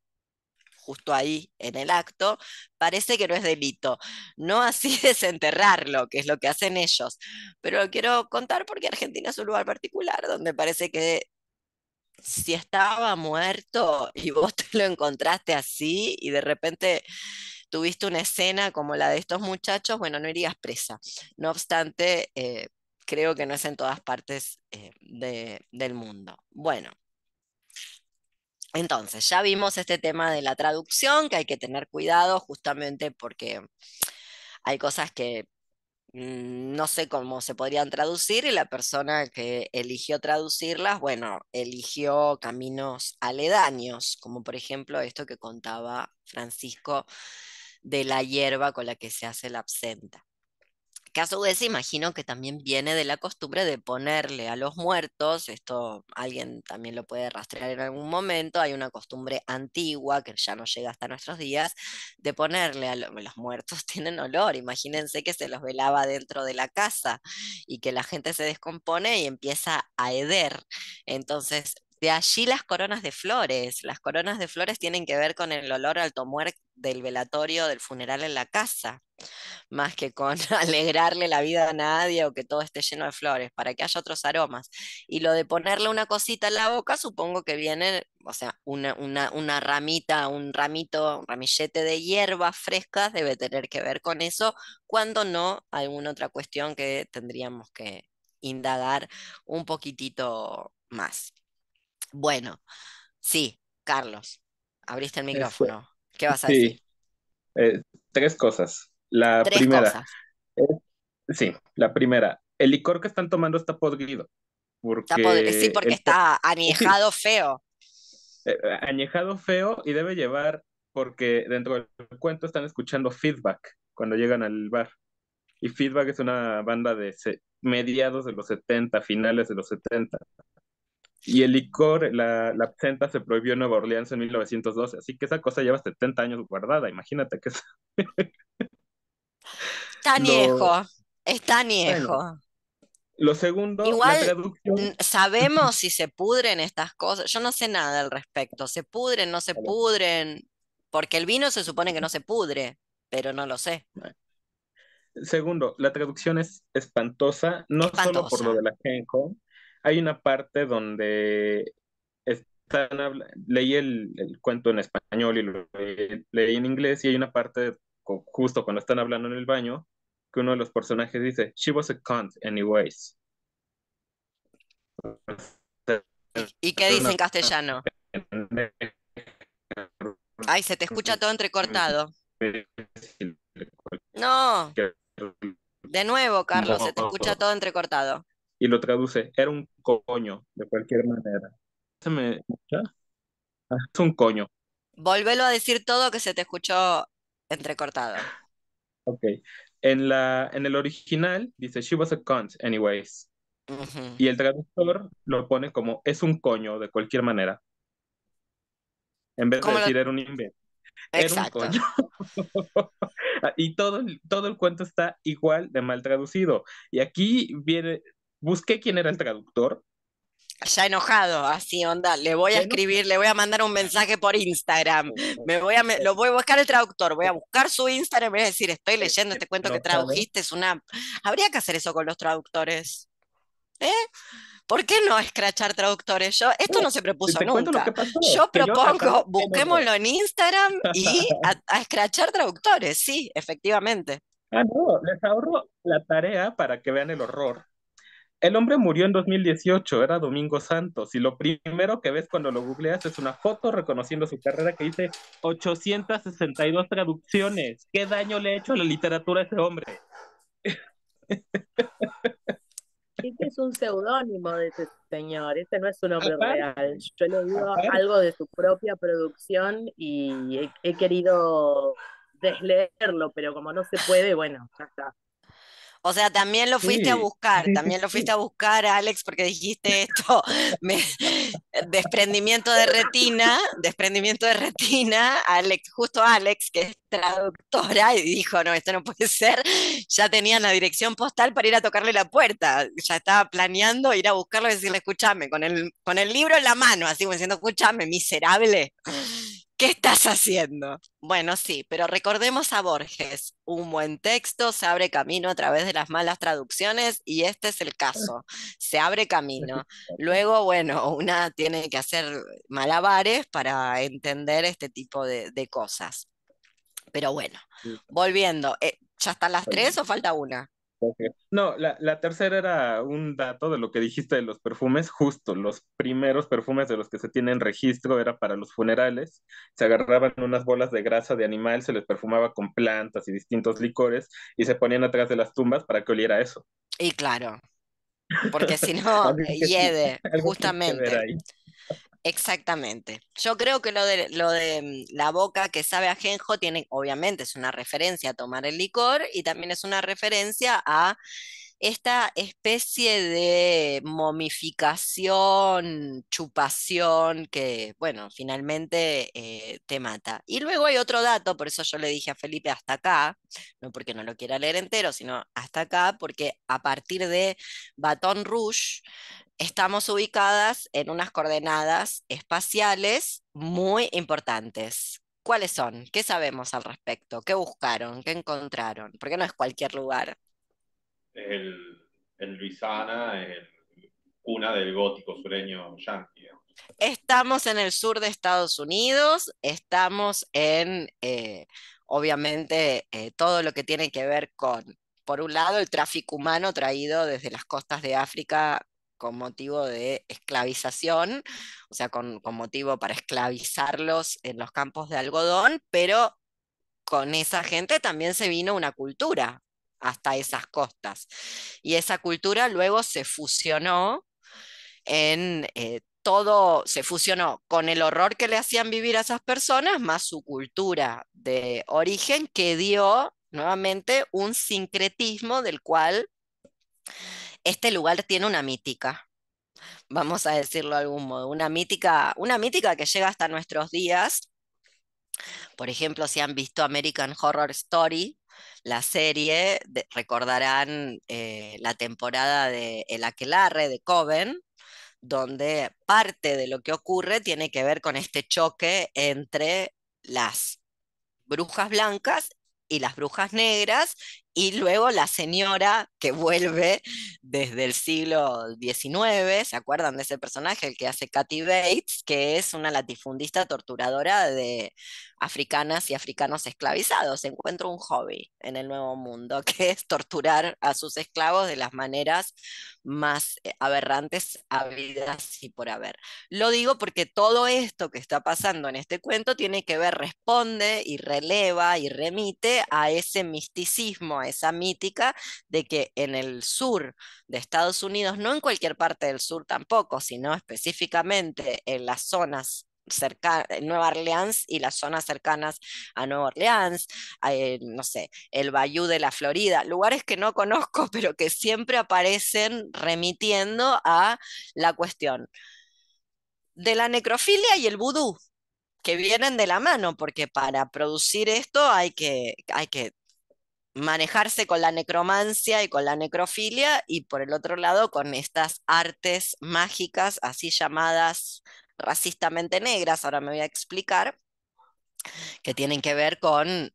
justo ahí en el acto, parece que no es delito. No así desenterrarlo, que es lo que hacen ellos. Pero lo quiero contar porque Argentina es un lugar particular donde parece que si estaba muerto y vos te lo encontraste así y de repente tuviste una escena como la de estos muchachos, bueno, no irías presa. No obstante, creo que no es en todas partes del mundo. Bueno, entonces ya vimos este tema de la traducción, que hay que tener cuidado justamente porque hay cosas que no sé cómo se podrían traducir, y la persona que eligió traducirlas, bueno, eligió caminos aledaños, como por ejemplo esto que contaba Francisco de la hierba con la que se hace la absenta. Que a su vez imagino que también viene de la costumbre de ponerle a los muertos, esto alguien también lo puede rastrear en algún momento, hay una costumbre antigua que ya no llega hasta nuestros días, de ponerle a los muertos tienen olor, imagínense que se los velaba dentro de la casa y que la gente se descompone y empieza a heder. Entonces, de allí las coronas de flores tienen que ver con el olor al tomuer del velatorio, del funeral en la casa, más que con alegrarle la vida a nadie o que todo esté lleno de flores, para que haya otros aromas. Y lo de ponerle una cosita en la boca, supongo que viene, o sea, una ramita, un ramito, un ramillete de hierbas frescas debe tener que ver con eso, cuando no alguna otra cuestión que tendríamos que indagar un poquitito más. Bueno, sí, Carlos, abriste el Este, micrófono. ¿Qué vas a decir? sí, eh, tres cosas. La Tres primera, cosas. sí, la primera, el licor que están tomando está podrido, Sí, porque porque está sí, añejado feo. añejado feo y debe llevar, porque dentro del cuento están escuchando Feedback cuando llegan al bar. Y Feedback es una banda de mediados de los 70, finales de los 70. Y el licor, la absenta, se prohibió en Nueva Orleans en 1912. Así que esa cosa lleva 70 años guardada. Imagínate que es Está lo... añejo, está Bueno, añejo. lo segundo, la Igual traducción. sabemos si se pudren estas cosas. Yo no sé nada al respecto. ¿Se pudren, no se pudren? Porque el vino se supone que no se pudre, pero no lo sé. Segundo, la traducción es espantosa, no solo por lo Espantosa. de la ajenjo. Hay una parte donde leí el cuento en español y lo leí en inglés, y hay una parte justo cuando están hablando en el baño que uno de los personajes dice, "She was a cunt anyways". ¿Y qué dice en castellano? Ay, se te escucha todo entrecortado. No, De nuevo, Carlos, se te escucha todo entrecortado. Y lo traduce, era un coño, de cualquier manera. ¿Se me escucha? Es un coño. Volvelo a decir todo que se te escuchó entrecortado. Ok. En el original dice, she was a cunt, anyways. Ujú. Y el traductor lo pone como, es un coño, de cualquier manera. En vez de ¿Cómo lo- decir, era un imbécil. Era un Exacto. coño. Y todo el cuento está igual de mal traducido. Y aquí viene, busqué quién era el traductor. Ya enojado, así onda, le voy a Ya no. escribir, le voy a mandar un mensaje por Instagram, lo voy a buscar el traductor, voy a buscar su Instagram y voy a decir, estoy leyendo este cuento que Enojado. tradujiste, es una... Habría que hacer eso con los traductores, ¿eh? ¿Por qué no escrachar traductores? Esto no se propuso Te cuento lo nunca. que pasó. Yo Que yo acabé propongo, enojado. busquémoslo en Instagram y a escrachar traductores, sí, efectivamente. Ah, no, les ahorro la tarea para que vean el horror. El hombre murió en 2018, era Domingo Santos, y lo primero que ves cuando lo googleas es una foto reconociendo su carrera que dice 862 traducciones. ¿Qué daño le ha hecho a la literatura a ese hombre? Este es un seudónimo de ese señor, este no es un nombre Aparte, real. Yo he leído aparte, algo de su propia producción y he querido desleerlo, pero como no se puede, bueno, ya está. O sea, también lo fuiste a sí, buscar, sí, sí, también lo fuiste sí. a buscar, Alex, porque dijiste esto, desprendimiento de retina, Alex, justo Alex, que es traductora, y dijo, no, esto no puede ser, ya tenían la dirección postal para ir a tocarle la puerta, ya estaba planeando ir a buscarlo y decirle, escúchame, con el libro en la mano, así como diciendo, escúchame, miserable. ¿Qué estás haciendo? Bueno, sí, pero recordemos a Borges. Un buen texto se abre camino a través de las malas traducciones y este es el caso. Se abre camino. Luego, bueno, una tiene que hacer malabares para entender este tipo de cosas. Pero bueno, volviendo, ¿ya están las tres o falta una? No, la tercera era un dato de lo que dijiste de los perfumes, justo los primeros perfumes de los que se tienen registro era para los funerales, se agarraban unas bolas de grasa de animal, se les perfumaba con plantas y distintos licores y se ponían atrás de las tumbas para que oliera eso. Y claro, porque si no, Algo que, hiede, algo que hay que ver justamente. ahí. Exactamente. Yo creo que lo de la boca que sabe a ajenjo tiene, obviamente, es una referencia a tomar el licor y también es una referencia a esta especie de momificación, chupación que, bueno, finalmente te mata. Y luego hay otro dato, por eso yo le dije a Felipe hasta acá, no porque no lo quiera leer entero, sino hasta acá, porque a partir de Baton Rouge estamos ubicadas en unas coordenadas espaciales muy importantes. ¿Cuáles son? ¿Qué sabemos al respecto? ¿Qué buscaron? ¿Qué encontraron? Porque no es cualquier lugar. En Luisiana, en cuna del gótico sureño yankee, digamos. Estamos en el sur de Estados Unidos, estamos en, obviamente, todo lo que tiene que ver con, por un lado, el tráfico humano traído desde las costas de África con motivo de esclavización, o sea, con motivo para esclavizarlos en los campos de algodón, pero con esa gente también se vino una cultura hasta esas costas. Y esa cultura luego se fusionó en todo, se fusionó con el horror que le hacían vivir a esas personas, más su cultura de origen, que dio nuevamente un sincretismo del cual este lugar tiene una mítica, vamos a decirlo de algún modo, una mítica que llega hasta nuestros días. Por ejemplo, si han visto American Horror Story, la serie, recordarán la temporada de El Aquelarre de Coven, donde parte de lo que ocurre tiene que ver con este choque entre las brujas blancas y las brujas negras, y luego la señora que vuelve desde el siglo XIX, ¿se acuerdan de ese personaje, el que hace Kathy Bates, que es una latifundista torturadora de africanas y africanos esclavizados? Encuentra un hobby en el Nuevo Mundo, que es torturar a sus esclavos de las maneras más aberrantes habidas y por haber. Lo digo porque todo esto que está pasando en este cuento tiene que ver, responde y releva y remite a ese misticismo, a esa mítica de que en el sur de Estados Unidos, no en cualquier parte del sur tampoco, sino específicamente en las zonas cercanas, Nueva Orleans y las zonas cercanas a Nueva Orleans, no sé, el Bayou de la Florida, lugares que no conozco, pero que siempre aparecen remitiendo a la cuestión de la necrofilia y el vudú, que vienen de la mano, porque para producir esto hay que manejarse con la necromancia y con la necrofilia, y por el otro lado con estas artes mágicas, así llamadas racistamente negras, ahora me voy a explicar, que tienen que ver con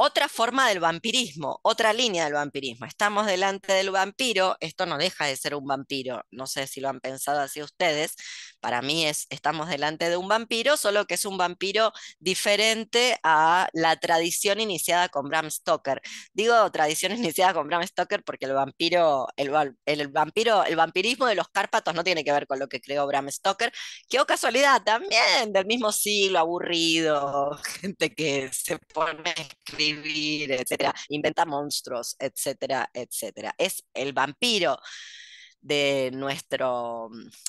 otra forma del vampirismo, otra línea del vampirismo. Estamos delante del vampiro, esto no deja de ser un vampiro, no sé si lo han pensado así ustedes, para mí estamos delante de un vampiro, solo que es un vampiro diferente a la tradición iniciada con Bram Stoker. Digo tradición iniciada con Bram Stoker porque el vampiro, el vampirismo de los Cárpatos no tiene que ver con lo que creó Bram Stoker, que oh casualidad también del mismo siglo, aburrido, gente que se pone a escribir, etcétera, inventa monstruos, etcétera, etcétera. Es el vampiro de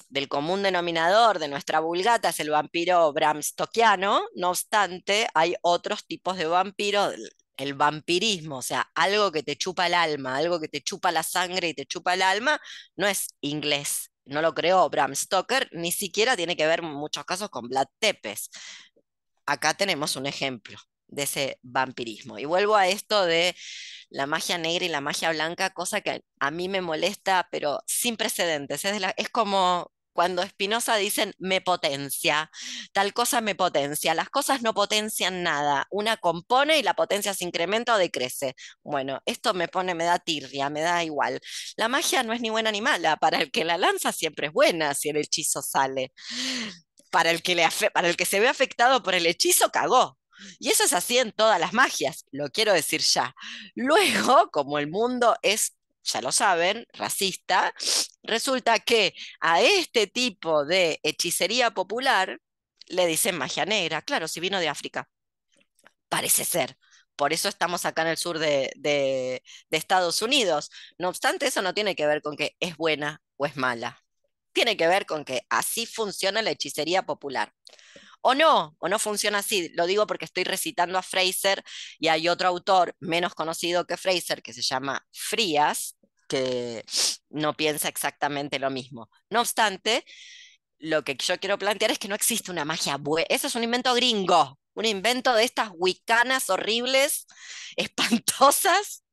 del común denominador, de nuestra vulgata, es el vampiro Bram Stokiano. No obstante, hay otros tipos de vampiros. El vampirismo, o sea, algo que te chupa el alma, algo que te chupa la sangre y te chupa el alma, no es inglés, no lo creó Bram Stoker, ni siquiera tiene que ver en muchos casos con Vlad Tepes. Acá tenemos un ejemplo de ese vampirismo. Y vuelvo a esto de la magia negra y la magia blanca, cosa que a mí me molesta, pero sin precedentes. Es como cuando Spinoza dicen me potencia, tal cosa me potencia. Las cosas no potencian nada. Una compone y la potencia se incrementa o decrece. Bueno, esto me da tirria, me da igual. La magia no es ni buena ni mala. Para el que la lanza siempre es buena si el hechizo sale. Para el que se ve afectado por el hechizo, cagó. Y eso es así en todas las magias, lo quiero decir ya. Luego, como el mundo es, ya lo saben, racista, resulta que a este tipo de hechicería popular le dicen magia negra. Claro, si vino de África, parece ser. Por eso estamos acá en el sur de Estados Unidos. No obstante, eso no tiene que ver con que es buena o es mala. Tiene que ver con que así funciona la hechicería popular. O no funciona así. Lo digo porque estoy recitando a Fraser y hay otro autor menos conocido que Fraser que se llama Frías, que no piensa exactamente lo mismo. No obstante, lo que yo quiero plantear es que no existe una magia buena. Eso es un invento gringo, un invento de estas wiccanas horribles, espantosas,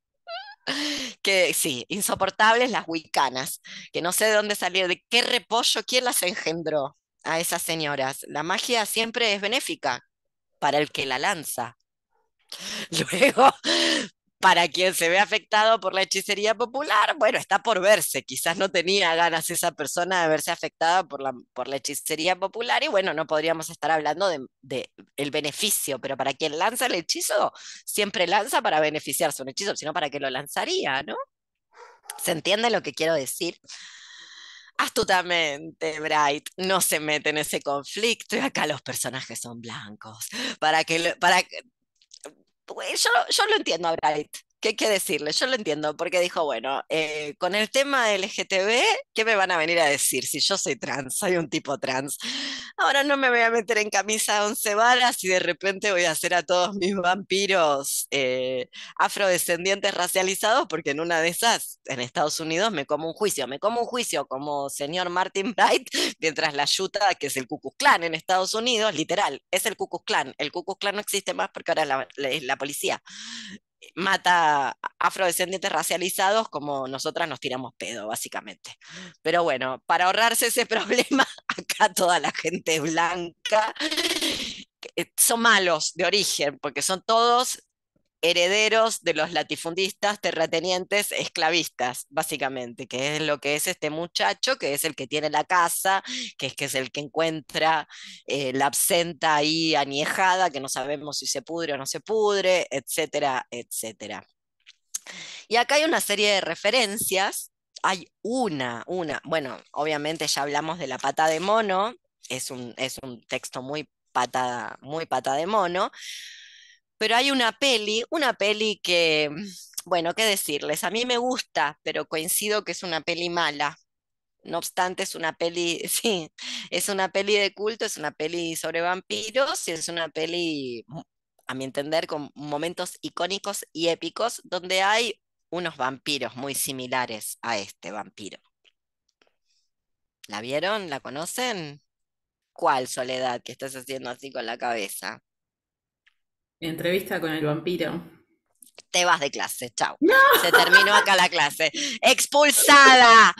que sí, insoportables las wiccanas, que no sé de dónde salieron, de qué repollo, quién las engendró a esas señoras. La magia siempre es benéfica para el que la lanza. Luego, para quien se ve afectado por la hechicería popular, bueno, está por verse. Quizás no tenía ganas esa persona de verse afectada por la hechicería popular y bueno, no podríamos estar hablando de el beneficio, pero para quien lanza el hechizo, siempre lanza para beneficiarse un hechizo, sino para qué lo lanzaría, ¿no? ¿Se entiende lo que quiero decir? Astutamente, Bright, no se mete en ese conflicto y acá los personajes son blancos. Pues yo lo entiendo a Bright. ¿Qué hay que decirle? Yo lo entiendo, porque dijo, bueno, con el tema LGTB, ¿qué me van a venir a decir si yo soy trans, soy un tipo trans? Ahora no me voy a meter en camisa 11 varas y de repente voy a hacer a todos mis vampiros afrodescendientes racializados, porque en una de esas, en Estados Unidos, me como un juicio como señor Martin Bright, mientras la yuta, que es el Ku Klux Klan en Estados Unidos, literal, es el Ku Klux Klan. El Ku Klux Klan no existe más porque ahora la policía mata afrodescendientes racializados como nosotras nos tiramos pedo, básicamente. Pero bueno, para ahorrarse ese problema, acá toda la gente blanca son malos de origen, porque son todos herederos de los latifundistas, terratenientes, esclavistas, básicamente, que es lo que es este muchacho, que es el que tiene la casa, que es el que encuentra la absenta ahí añejada, que no sabemos si se pudre o no se pudre, etcétera, etcétera. Y acá hay una serie de referencias. Hay bueno, obviamente ya hablamos de la pata de mono, es un texto muy pata de mono, pero hay una peli que Bueno, ¿qué decirles? A mí me gusta, pero coincido que es una peli mala. No obstante, es una peli, sí, es una peli de culto, es una peli sobre vampiros y es una peli, a mi entender, con momentos icónicos y épicos donde hay unos vampiros muy similares a este vampiro. ¿La vieron? ¿La conocen? ¿Cuál, Soledad, que estás haciendo así con la cabeza? Entrevista con el vampiro. Te vas de clase, chao. ¡No! Se terminó acá la clase. ¡Expulsada!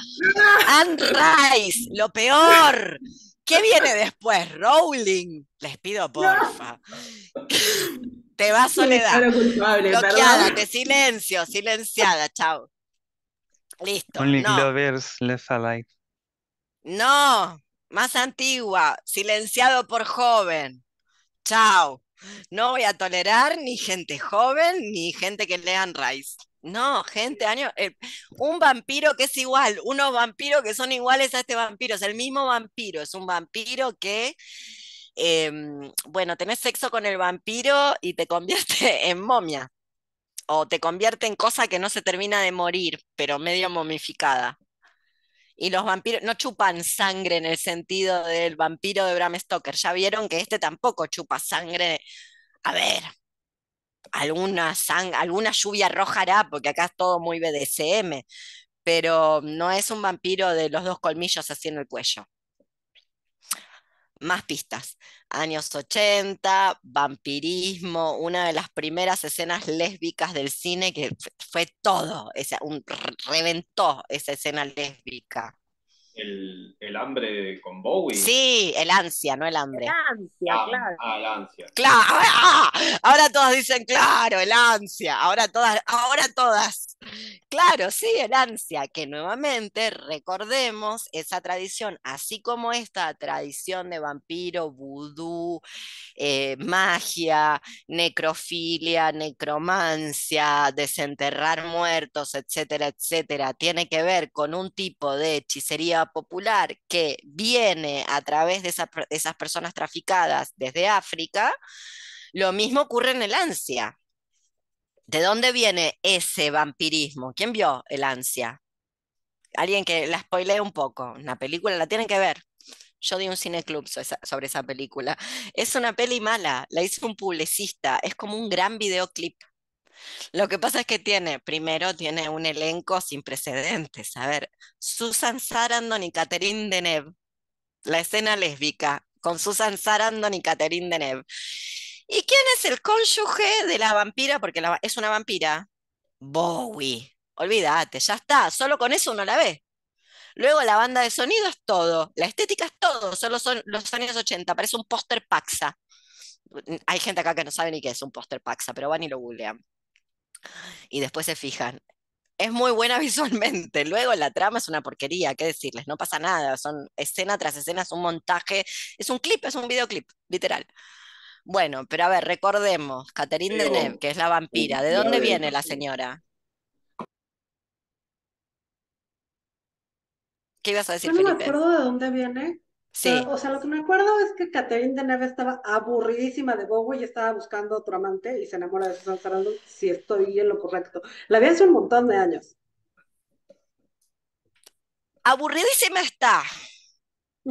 Anne Rice, lo peor. ¿Qué viene después? Rowling. Les pido, porfa. Te vas, Me Soledad. declaro culpable, Bloqueada, perdón. te silencio, silenciada, chao. Listo, Only no, lovers left alive. no, más antigua, silenciado por joven. Chao. No voy a tolerar ni gente joven ni gente que lean Rice. No, gente, un vampiro que es igual, unos vampiros que son iguales a este vampiro, es el mismo vampiro, es un vampiro que, bueno, tenés sexo con el vampiro y te convierte en momia, o te convierte en cosa que no se termina de morir, pero medio momificada. Y los vampiros no chupan sangre en el sentido del vampiro de Bram Stoker. Ya vieron que este tampoco chupa sangre. A ver, alguna lluvia roja hará, porque acá es todo muy BDSM, pero no es un vampiro de los dos colmillos así en el cuello. Más pistas. Años 80, vampirismo, una de las primeras escenas lésbicas del cine que fue todo, reventó esa escena lésbica. El hambre con Bowie. Sí, el ansia, no el hambre. El ansia, claro. El ansia. Claro, ahora todas dicen, claro, el ansia, ahora todas. Claro, sí, el ansia, que nuevamente recordemos esa tradición, así como esta tradición de vampiro, vudú, magia, necrofilia, necromancia, desenterrar muertos, etcétera, etcétera, tiene que ver con un tipo de hechicería popular que viene a través de esas personas traficadas desde África. Lo mismo ocurre en el ansia. ¿De dónde viene ese vampirismo? ¿Quién vio el ansia? Alguien que la spoilee un poco. Una película la tienen que ver. Yo di un cineclub sobre esa película. Es una peli mala, la hizo un publicista, es como un gran videoclip. Lo que pasa es que primero tiene un elenco sin precedentes. A ver, Susan Sarandon y Catherine Deneuve, la escena lésbica con Susan Sarandon y Catherine Deneuve. ¿Y quién es el cónyuge de la vampira? Porque es una vampira. Bowie. Olvídate, ya está, solo con eso uno la ve. Luego la banda de sonido es todo, la estética es todo, solo son los años 80, parece un póster Paxa. Hay gente acá que no sabe ni qué es un póster Paxa, pero van y lo googlean. Y después se fijan. Es muy buena visualmente, luego la trama es una porquería, qué decirles, no pasa nada, son escena tras escena, es un montaje, es un clip, es un videoclip, literal. Bueno, pero a ver, recordemos, Catherine Deneuve, que es la vampira, ¿de dónde viene la señora? ¿Qué ibas a decir, Yo no me Felipe? acuerdo de dónde viene, Sí. pero, o sea, lo que me acuerdo es que Catherine Deneuve estaba aburridísima de Bowie y estaba buscando otro amante y se enamora de Susan Sarandon, si estoy en lo correcto. La vi hace un montón de años. Aburridísima está,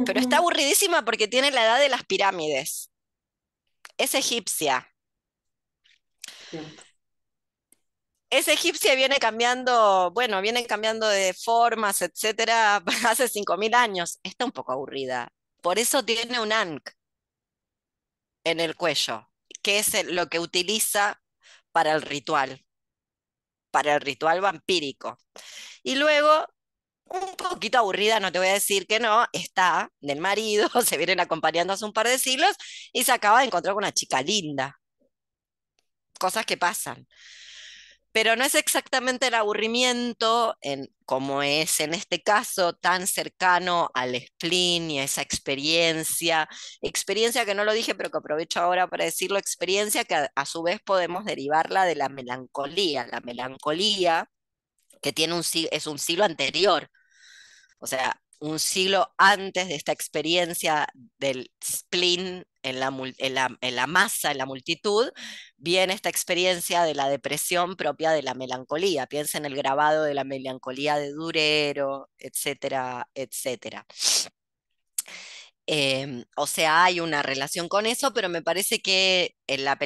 pero está aburridísima porque tiene la edad de las pirámides. Es egipcia. Cierto. Es egipcia y viene cambiando, bueno, viene cambiando de formas, etcétera, hace 5000 años. Está un poco aburrida. Por eso tiene un ankh en el cuello, que es lo que utiliza para el ritual vampírico. Y luego, un poquito aburrida, no te voy a decir que no, está del marido, se vienen acompañando hace un par de siglos y se acaba de encontrar con una chica linda. Cosas que pasan. Pero no es exactamente el aburrimiento, como es en este caso, tan cercano al spleen y a esa experiencia que no lo dije, pero que aprovecho ahora para decirlo, experiencia que a su vez podemos derivarla de la melancolía que es un siglo anterior, o sea, un siglo antes de esta experiencia del spleen en la masa, en la multitud, viene esta experiencia de la depresión propia de la melancolía. Piensa en el grabado de la melancolía de Durero, etcétera, etcétera. O sea, hay una relación con eso, pero me parece que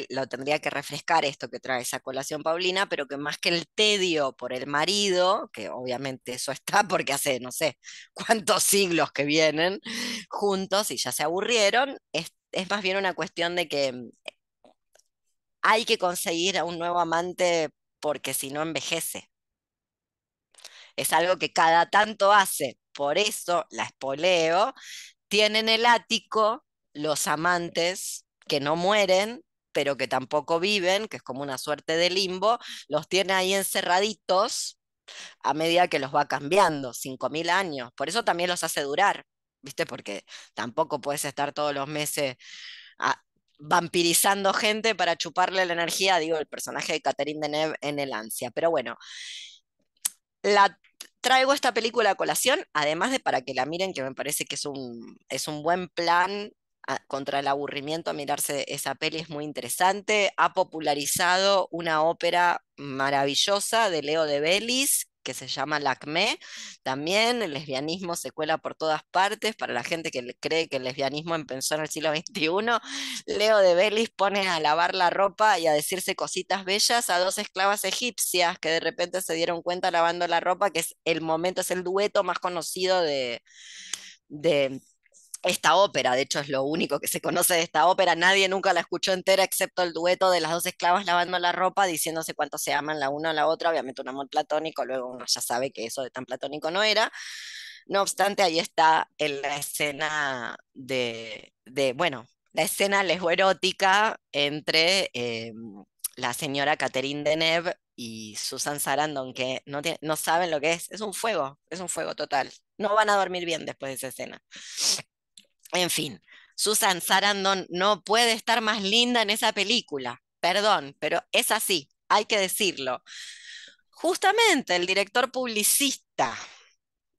lo tendría que refrescar esto que trae esa colación Paulina, pero que más que el tedio por el marido, que obviamente eso está porque hace no sé cuántos siglos que vienen juntos y ya se aburrieron, es más bien una cuestión de que hay que conseguir a un nuevo amante porque si no envejece. Es algo que cada tanto hace, por eso la espoleo. Tienen el ático los amantes que no mueren, pero que tampoco viven, que es como una suerte de limbo, los tiene ahí encerraditos a medida que los va cambiando, 5.000 años. Por eso también los hace durar, ¿viste? Porque tampoco puedes estar todos los meses ah, vampirizando gente para chuparle la energía, digo, el personaje de Catherine Deneuve en El Ansia. Pero bueno, la traigo esta película a colación, además de para que la miren, que me parece que es un buen plan contra el aburrimiento, mirarse esa peli es muy interesante. Ha popularizado una ópera maravillosa de Leo de Bellis, que se llama Lacmé. También el lesbianismo se cuela por todas partes. Para la gente que cree que el lesbianismo empezó en el siglo XXI, Leo de Bellis pone a lavar la ropa y a decirse cositas bellas a dos esclavas egipcias que de repente se dieron cuenta lavando la ropa, que es el momento, es el dueto más conocido de esta ópera. De hecho, es lo único que se conoce de esta ópera. Nadie nunca la escuchó entera, excepto el dueto de las dos esclavas lavando la ropa, diciéndose cuánto se aman la una a la otra. Obviamente un amor platónico, luego uno ya sabe que eso de tan platónico no era. No obstante, ahí está en la escena bueno, la escena lesboerótica entre la señora Catherine Deneuve y Susan Sarandon, que no saben lo que es un fuego total. No van a dormir bien después de esa escena. En fin, Susan Sarandon no puede estar más linda en esa película. Perdón, pero es así, hay que decirlo. Justamente el director publicista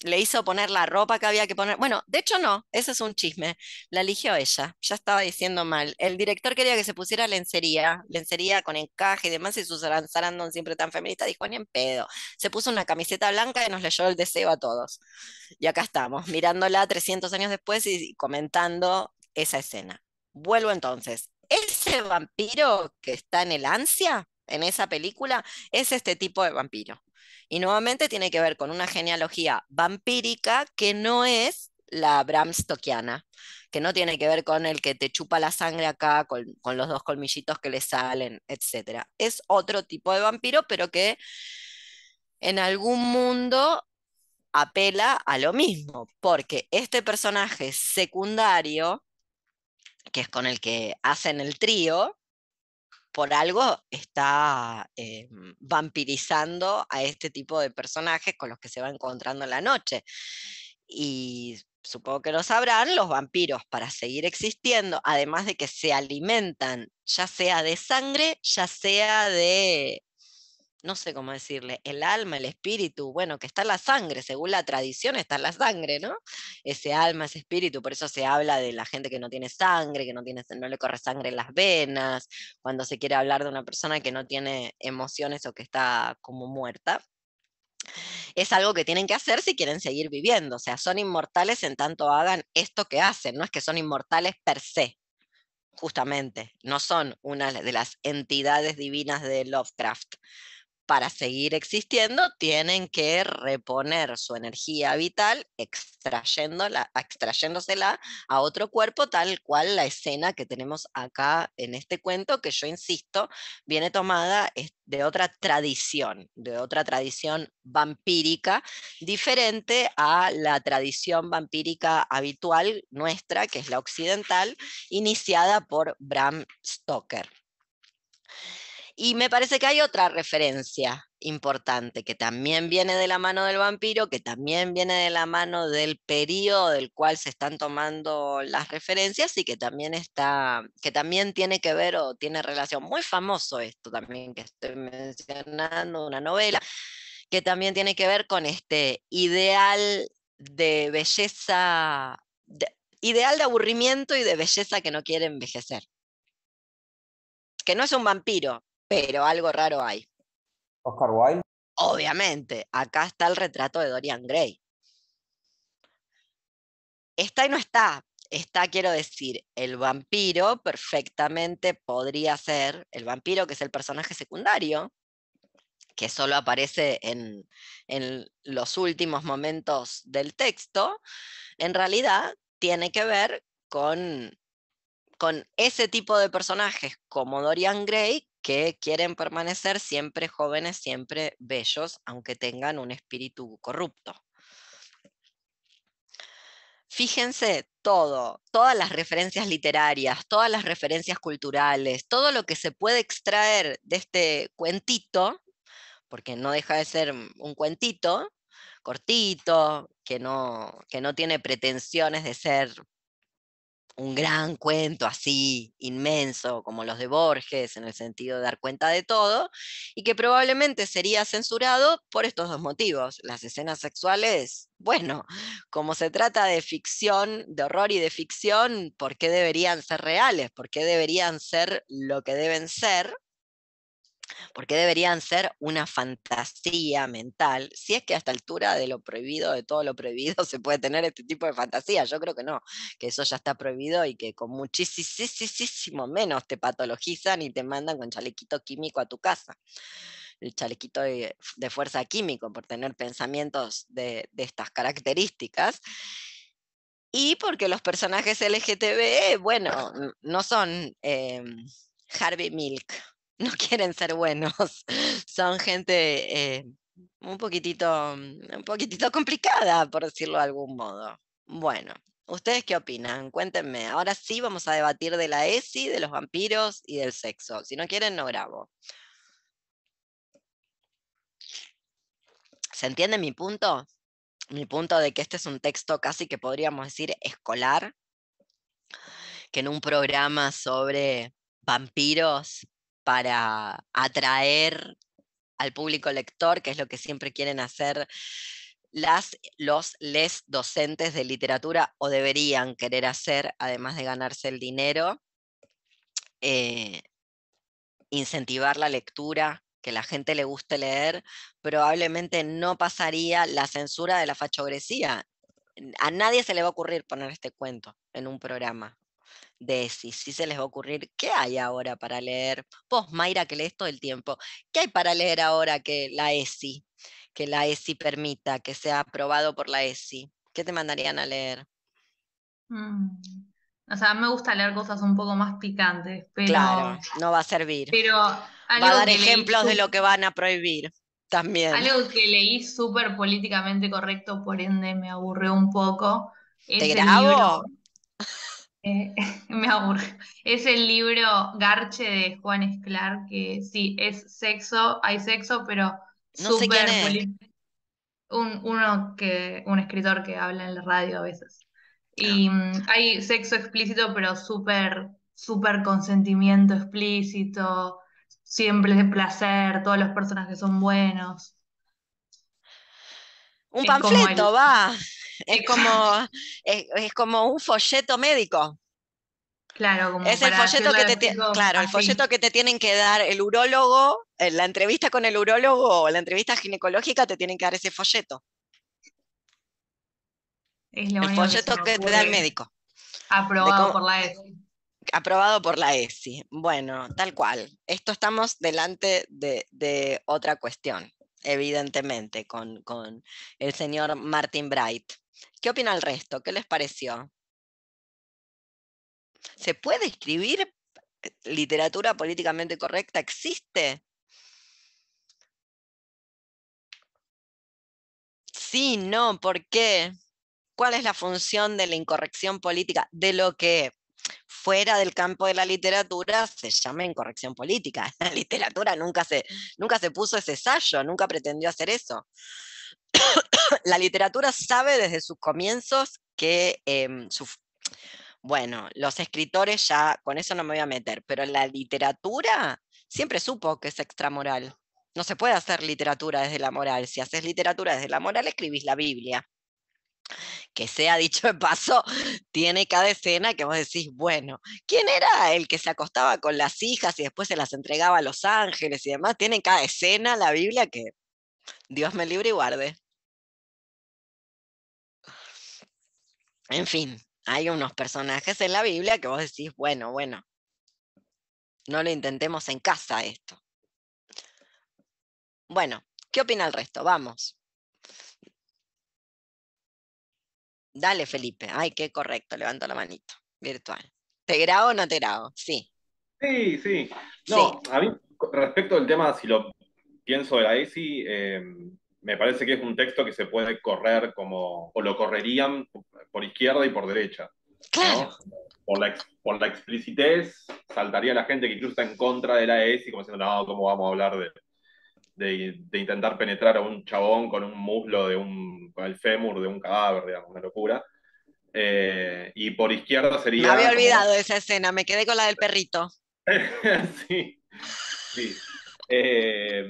le hizo poner la ropa que había que poner. Bueno, de hecho no, ese es un chisme. La eligió ella, ya estaba diciendo mal. El director quería que se pusiera lencería con encaje y demás, y Susan Sarandon, siempre tan feminista, dijo ni en pedo. Se puso una camiseta blanca y nos leyó el deseo a todos. Y acá estamos, mirándola 300 años después y comentando esa escena. Vuelvo entonces. Ese vampiro que está en el ansia, en esa película, es este tipo de vampiro. Y nuevamente tiene que ver con una genealogía vampírica que no es la Bram Stokeriana, que no tiene que ver con el que te chupa la sangre acá, con los dos colmillitos que le salen, etc. Es otro tipo de vampiro, pero que en algún mundo apela a lo mismo, porque este personaje secundario, que es con el que hacen el trío, por algo está vampirizando a este tipo de personajes con los que se va encontrando en la noche. Y supongo que lo sabrán, los vampiros, para seguir existiendo, además de que se alimentan ya sea de sangre, ya sea de, no sé cómo decirle, el alma, el espíritu, bueno, que está en la sangre, según la tradición está en la sangre, ¿no? Ese alma, ese espíritu, por eso se habla de la gente que no tiene sangre, que no le corre sangre en las venas, cuando se quiere hablar de una persona que no tiene emociones o que está como muerta. Es algo que tienen que hacer si quieren seguir viviendo, o sea, son inmortales en tanto hagan esto que hacen, no es que son inmortales per se. Justamente, no son una de las entidades divinas de Lovecraft. Para seguir existiendo, tienen que reponer su energía vital extrayéndosela a otro cuerpo, tal cual la escena que tenemos acá en este cuento, que yo insisto, viene tomada de otra tradición vampírica, diferente a la tradición vampírica habitual nuestra, que es la occidental, iniciada por Bram Stoker. Y me parece que hay otra referencia importante que también viene de la mano del vampiro, que también viene de la mano del periodo del cual se están tomando las referencias y que también tiene que ver o tiene relación. Muy famoso esto también que estoy mencionando, una novela, que también tiene que ver con este ideal de belleza ideal de aburrimiento y de belleza que no quiere envejecer. Que no es un vampiro, pero algo raro hay. Oscar Wilde. Obviamente, acá está el retrato de Dorian Gray. Está y no está. Está, quiero decir, el vampiro perfectamente podría ser, el vampiro que es el personaje secundario, que solo aparece en los últimos momentos del texto, en realidad tiene que ver con ese tipo de personajes como Dorian Gray, que quieren permanecer siempre jóvenes, siempre bellos, aunque tengan un espíritu corrupto. Fíjense todas las referencias literarias, todas las referencias culturales, todo lo que se puede extraer de este cuentito, porque no deja de ser un cuentito cortito, que no tiene pretensiones de ser un gran cuento así, inmenso, como los de Borges, en el sentido de dar cuenta de todo, y que probablemente sería censurado por estos dos motivos. Las escenas sexuales, bueno, como se trata de ficción, de horror y de ficción, ¿por qué deberían ser reales? ¿Por qué deberían ser lo que deben ser? ¿Por qué deberían ser una fantasía mental? Si es que a esta altura de lo prohibido, de todo lo prohibido, se puede tener este tipo de fantasía. Yo creo que no, que eso ya está prohibido y que con muchísimo menos te patologizan y te mandan con chalequito químico a tu casa. El chalequito de fuerza químico por tener pensamientos de estas características. Y porque los personajes LGTB, bueno, no son Harvey Milk. No quieren ser buenos, son gente un poquitito complicada, por decirlo de algún modo. Bueno, ¿ustedes qué opinan? Cuéntenme. Ahora sí vamos a debatir de la ESI, de los vampiros y del sexo. Si no quieren, no grabo. ¿Se entiende mi punto? Mi punto de que este es un texto casi que podríamos decir escolar, que en un programa sobre vampiros, para atraer al público lector, que es lo que siempre quieren hacer les docentes de literatura, o deberían querer hacer, además de ganarse el dinero, incentivar la lectura, que la gente le guste leer, probablemente no pasaría la censura de la fachogresía. A nadie se le va a ocurrir poner este cuento en un programa de ESI. Sí se les va a ocurrir, ¿qué hay ahora para leer? Vos, Mayra, que lees todo el tiempo, ¿qué hay para leer ahora que la ESI permita, que sea aprobado por la ESI? ¿Qué te mandarían a leer? O sea, me gusta leer cosas un poco más picantes, Claro, no va a servir. pero Va a algo dar que leí ejemplos de lo que van a prohibir también. algo que leí súper políticamente correcto, por ende me aburrió un poco. ¿Te Es el grabo? libro. Me aburre. Es el libro Garche de Juan Esclar, que sí, es sexo, hay sexo, pero No sé quién es. un escritor que habla en la radio a veces. Y hay sexo explícito, pero súper consentimiento explícito, siempre de placer, todos los personajes son buenos. Un Es como panfleto, va. Exacto. Es como un folleto médico. Claro, como Es el para folleto decirle que a los te chicos claro, el así. folleto que te tienen que dar el urólogo, en la entrevista con el urólogo o la entrevista ginecológica te tienen que dar ese folleto. Es lo El único que se folleto me que te da el ocurre. médico. Aprobado por la ESI. Aprobado por la ESI. Bueno, tal cual. Esto estamos delante de otra cuestión, evidentemente, con el señor Martin Bright. ¿Qué opina el resto? ¿Qué les pareció? ¿Se puede escribir literatura políticamente correcta? ¿Existe? Sí, no, ¿por qué? ¿Cuál es la función de la incorrección política? De lo que fuera del campo de la literatura se llama incorrección política. La literatura nunca se puso ese ensayo, nunca pretendió hacer eso. La literatura sabe desde sus comienzos que bueno, los escritores ya, con eso no me voy a meter, pero la literatura siempre supo que es extramoral. No se puede hacer literatura desde la moral. Si haces literatura desde la moral, escribís la Biblia. Que sea dicho de paso, tiene cada escena que vos decís, bueno, ¿quién era el que se acostaba con las hijas y después se las entregaba a los ángeles y demás? Tiene cada escena la Biblia que Dios me libre y guarde. En fin, hay unos personajes en la Biblia que vos decís, bueno, no lo intentemos en casa esto. Bueno, ¿qué opina el resto? Vamos. Dale, Felipe. Ay, qué correcto, levanto la manito. Virtual. ¿Te grabo o no te grabo? Sí. Sí, sí. Sí. No, a mí, respecto al tema, si lo pienso de la ESI, me parece que es un texto que se puede correr como, o lo correrían por izquierda y por derecha, Claro. ¿no? Por la explicitez, saltaría la gente que incluso está en contra de la ESI, como diciendo, no, ¿cómo vamos a hablar de intentar penetrar a un chabón con un muslo con el fémur de un cadáver, digamos, una locura? Y por izquierda Me sería había como, olvidado de esa escena, me quedé con la del perrito. sí, sí. Eh,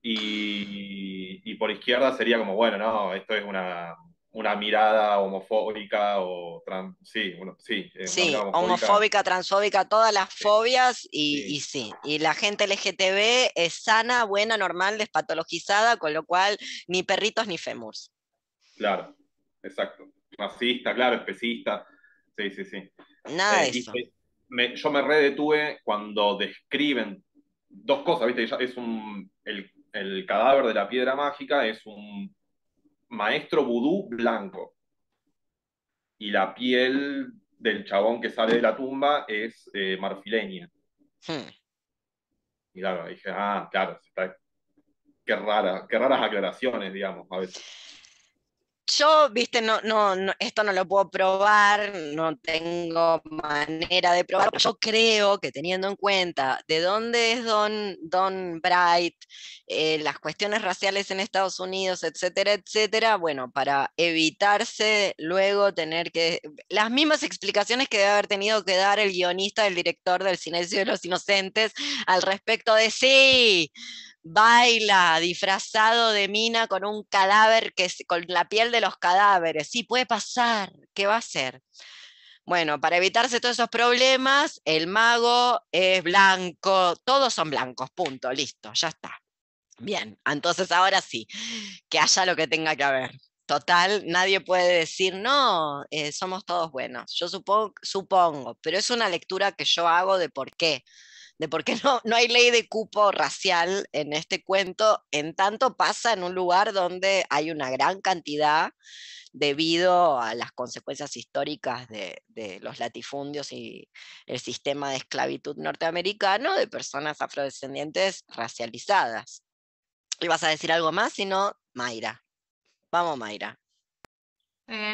y por izquierda sería como, bueno, no, esto es una mirada homofóbica o sí, una Sí, mirada homofóbica. homofóbica, transfóbica, todas las fobias y Sí, sí. Y la gente LGTB es sana, buena, normal, despatologizada, con lo cual ni perritos ni fémurs. claro, exacto. Racista, claro, especista. Sí, sí, sí. Nada de Y eso. yo me redetuve cuando describen dos cosas, ¿viste? El cadáver de la piedra mágica es un maestro vudú blanco y la piel del chabón que sale de la tumba es marfileña. Hmm. Y claro, dije, claro, qué raras aclaraciones, digamos, a veces. Yo, viste, esto no lo puedo probar, no tengo manera de probarlo. Yo creo que teniendo en cuenta de dónde es Don Bright, las cuestiones raciales en Estados Unidos, etcétera, etcétera, bueno, para evitarse luego tener que... Las mismas explicaciones que debe haber tenido que dar el guionista, el director del Silencio de los Inocentes al respecto de sí. Baila disfrazado de mina con un cadáver con la piel de los cadáveres. Sí, puede pasar. ¿Qué va a hacer? Bueno, para evitarse todos esos problemas, el mago es blanco, todos son blancos, punto, listo, ya está. Bien, entonces ahora sí, que haya lo que tenga que haber. Total, nadie puede decir, no, somos todos buenos. Yo supongo, pero es una lectura que yo hago de por qué no hay ley de cupo racial en este cuento, en tanto pasa en un lugar donde hay una gran cantidad, debido a las consecuencias históricas de los latifundios y el sistema de esclavitud norteamericano, de personas afrodescendientes racializadas. ¿Y vas a decir algo más? Si no, Mayra. Vamos, Mayra.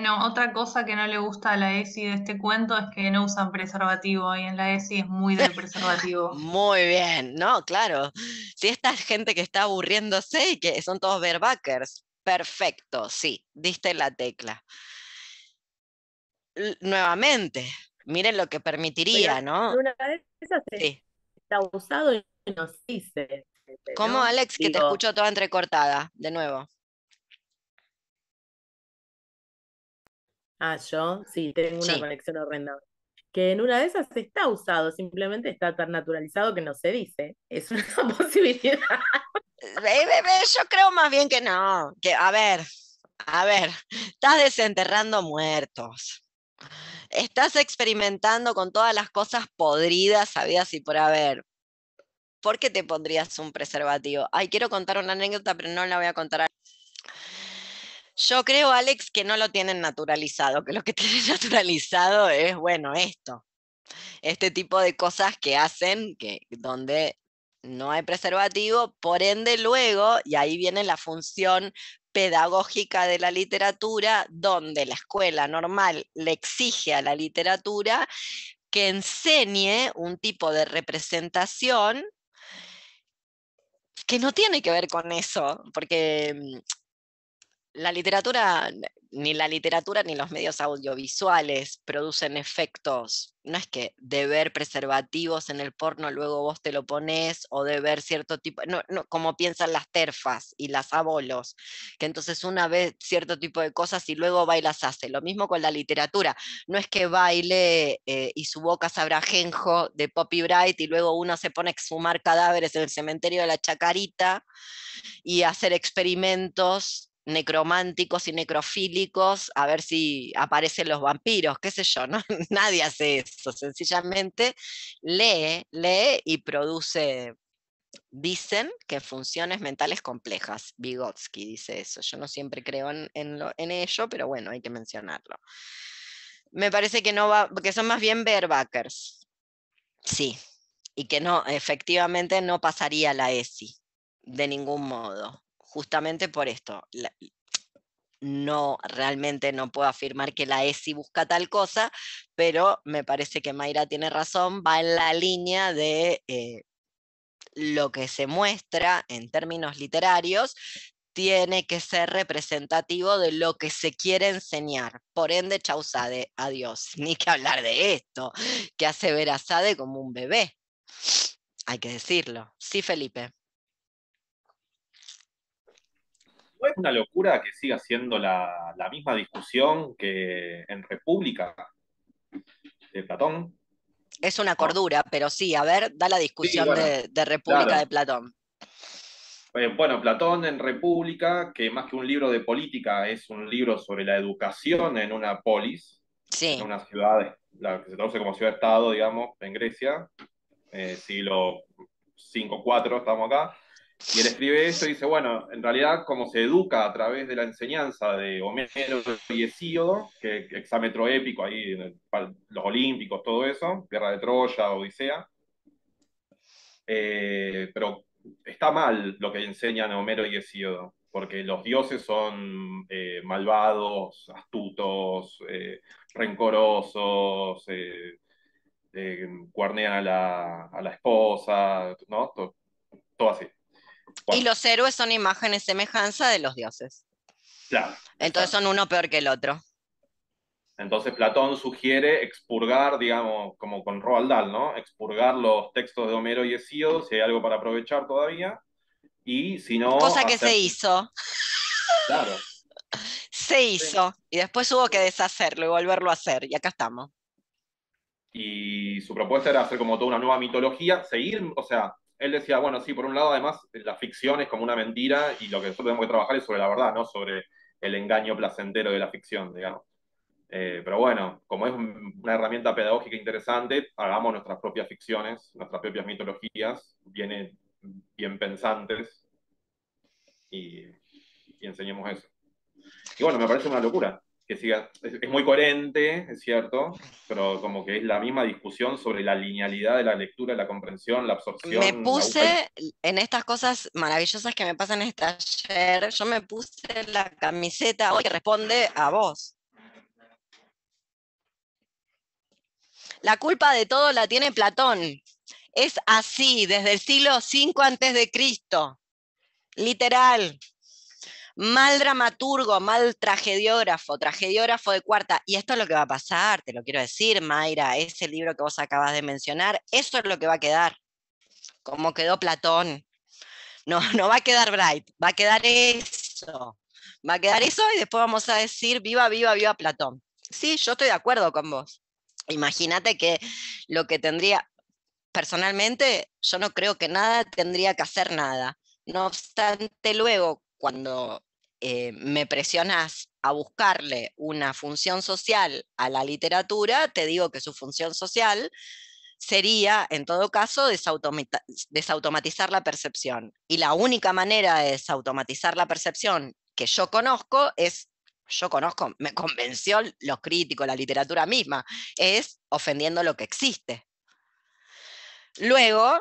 No, otra cosa que no le gusta a la ESI de este cuento es que no usan preservativo y en la ESI es muy del preservativo. Muy bien, ¿no? Claro. Si esta gente que está aburriéndose y que son todos barebackers, perfecto, sí, diste la tecla. Nuevamente, miren lo que permitiría, Pero ¿no? una de esas Sí. está usado y no se dice, ¿Cómo, ¿no? Alex, que te Digo, escucho toda entrecortada? De nuevo. yo sí, tengo una Sí. conexión horrenda. Que en una de esas está usado, simplemente está tan naturalizado que no se dice. Es una posibilidad. Yo creo más bien que no. Que, a ver, estás desenterrando muertos. Estás experimentando con todas las cosas podridas, sabidas y por haber. ¿Por qué te pondrías un preservativo? Ay, quiero contar una anécdota, pero no la voy a contar. Yo creo, Alex, que no lo tienen naturalizado, que lo que tienen naturalizado es, bueno, este tipo de cosas que hacen donde no hay preservativo, por ende luego, y ahí viene la función pedagógica de la literatura, donde la escuela normal le exige a la literatura que enseñe un tipo de representación que no tiene que ver con eso, porque la literatura ni la literatura ni los medios audiovisuales producen efectos. No es que de ver preservativos en el porno luego vos te lo pones, o de ver cierto tipo, no, como piensan las terfas y las abolos, que entonces una ve cierto tipo de cosas y luego va y las hace. Lo mismo con la literatura. No es que baile y su boca sabrá ajenjo de Poppy Bright y luego uno se pone a exhumar cadáveres en el cementerio de la Chacarita y hacer experimentos necrománticos y necrofílicos a ver si aparecen los vampiros, qué sé yo, ¿no? Nadie hace eso, sencillamente lee y produce, dicen que funciones mentales complejas. Vygotsky dice eso, yo no siempre creo en ello, pero bueno, hay que mencionarlo. Me parece que no va, que son más bien barebackers, sí, y que no, efectivamente no pasaría la ESI de ningún modo, justamente por esto. No, realmente no puedo afirmar que la ESI busca tal cosa, pero me parece que Mayra tiene razón, va en la línea de lo que se muestra en términos literarios tiene que ser representativo de lo que se quiere enseñar. Por ende, chau Sade, adiós. Ni que hablar de esto, que hace ver a Sade como un bebé. Hay que decirlo. Sí, Felipe. ¿No es una locura que siga siendo la misma discusión que en República de Platón? Es una cordura, pero sí, a ver, da la Sí, discusión bueno, de República de claro. Platón. Bueno, Platón en República, que más que un libro de política, es un libro sobre la educación en una polis, en Sí. una ciudad, la que se conoce como ciudad-estado, digamos, en Grecia, siglo 5-4, estamos acá. Y él escribe esto y dice, bueno, en realidad como se educa a través de la enseñanza de Homero y Hesíodo, que exámetro épico ahí, los Olímpicos, todo eso, Guerra de Troya, Odisea, pero está mal lo que enseñan Homero y Hesíodo, porque los dioses son malvados, astutos, rencorosos, cuernean a la esposa, ¿no? Todo así. Y Bueno, los héroes son imágenes semejanza de los dioses. claro. Entonces Exacto. son uno peor que el otro. Entonces Platón sugiere expurgar, digamos, como con Roald Dahl, ¿no? Expurgar los textos de Homero y Hesíodo, si hay algo para aprovechar todavía, y si no, Cosa que hacer... se hizo. Claro. Se hizo. Y después hubo que deshacerlo y volverlo a hacer. Y acá estamos. Y su propuesta era hacer como toda una nueva mitología, seguir, o sea, él decía, bueno, sí, por un lado, además, la ficción es como una mentira y lo que nosotros tenemos que trabajar es sobre la verdad, no sobre el engaño placentero de la ficción, digamos. Pero bueno, como es una herramienta pedagógica interesante, hagamos nuestras propias ficciones, nuestras propias mitologías, bien pensantes, y, y enseñemos eso. Y bueno, me parece una locura que siga, es muy coherente, es cierto, pero como que es la misma discusión sobre la linealidad de la lectura, la comprensión, la Me absorción, puse en estas cosas maravillosas que me pasan este ayer, yo me puse la camiseta hoy que responde a vos. La culpa de todo la tiene Platón. Es así, desde el siglo V antes de Cristo. Literal. Mal dramaturgo, mal tragediógrafo de cuarta. Y esto es lo que va a pasar, te lo quiero decir, Mayra, ese libro que vos acabas de mencionar, eso es lo que va a quedar. Como quedó Platón. No, no va a quedar Bright, va a quedar eso. Va a quedar eso y después vamos a decir viva, viva, viva Platón. Sí, yo estoy de acuerdo con vos. Imagínate que lo que tendría, personalmente, yo no creo que nada tendría que hacer nada. No obstante, luego, cuando me presionas a buscarle una función social a la literatura, te digo que su función social sería, en todo caso, desautomatizar la percepción. Y la única manera de desautomatizar la percepción que yo conozco es, me convenció los críticos, la literatura misma, es ofendiendo lo que existe. Luego,